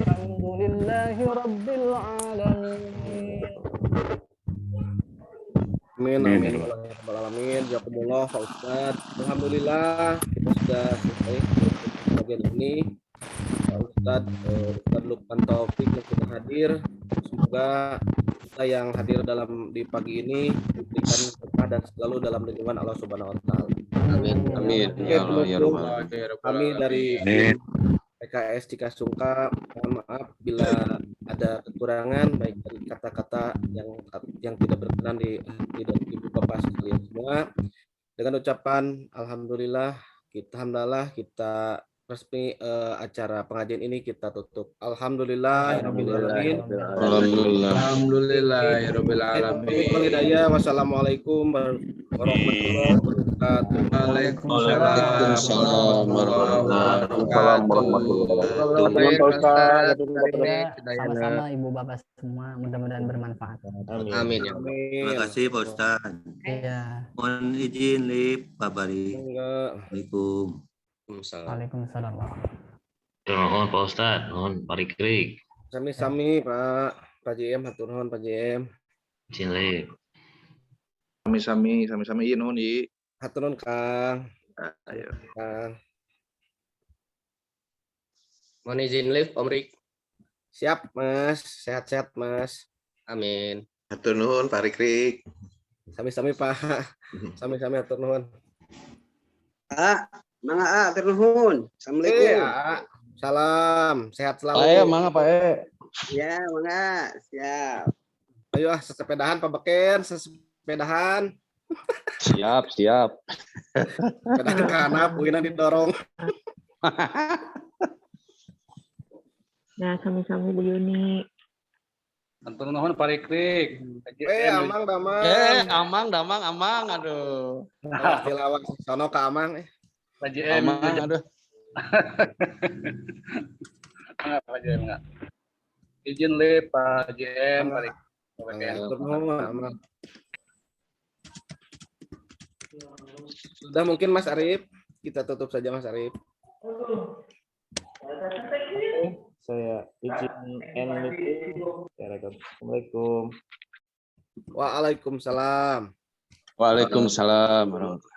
Alhamdulillahi rabbil alamin. Amin, Amin, amin. ya Allah. Ya rabbal alamin. Jazakumullah Pak Ustadz. Alhamdulillah kita sudah selesai untuk bagian ini. Pak Ustadz, Ustadz Lukman Taufik yang sudah hadir. Semoga kita yang hadir di pagi ini diberikan berkah dan selalu dalam lindungan Allah Subhanahu Wa Taala. Amin. Amin. Oke, Ya Allah, ya penutup Rabbal kami dari Amin. PKS Cikasungka, mohon maaf bila ada kekurangan baik dari kata-kata yang tidak berkenan di hati dan ibu bapak sekalian semua. Dengan ucapan alhamdulillah kita resmi acara pengajian ini kita tutup. Alhamdulillah. Alhamdulillah. Alhamdulillahirabbil alamin. Wassalamualaikum warahmatullahi wabarakatuh. Waalaikumsalam warahmatullahi Sama-sama Ibu Bapak semua, mudah-mudahan bermanfaat. Amin. Terima kasih Pak Ustadz. Iya. Mohon izin Lip, Pak Bari. Assalamualaikum. Waalaikumsalam. Mohon Pak Ustadz, mohon Pak Rikrik. Sami-sami Pak JM, hatur nuhun Pak JM. Cinlip. Sami-sami iya nuhun i. Hatur nuhun Kang. Ayo. Kang. Mohon izin live Om Rik. Siap Mas, sehat-sehat Mas. Amin. Hatur nuhun Pak Rikrik. Sami-sami Pak. Sami-sami hatur nuhun. Mangga hatur nuhun. Assalamualaikum. Salam, sehat selalu. Ayo mangga Pak Ya, mangga. Siap. Ayo sesepedahan Pak Beken, sesepedahan. Siap. Sepedahan ke hanap, uina didorong. Nah, sami-sami Bu Yuni. Hatur nuhun Pak Rikrik. Amang damang. Amang, aduh. Tilawak sono ke Amang. Pak JM. Aduh. Pak JM enggak. Izin Lip Pak JM, Pak Rikrik. Sudah mungkin Mas Arif, kita tutup saja Mas Arif. Saya izin end meeting. Assalamualaikum. Waalaikumsalam. Waalaikumsalam warahmatullahi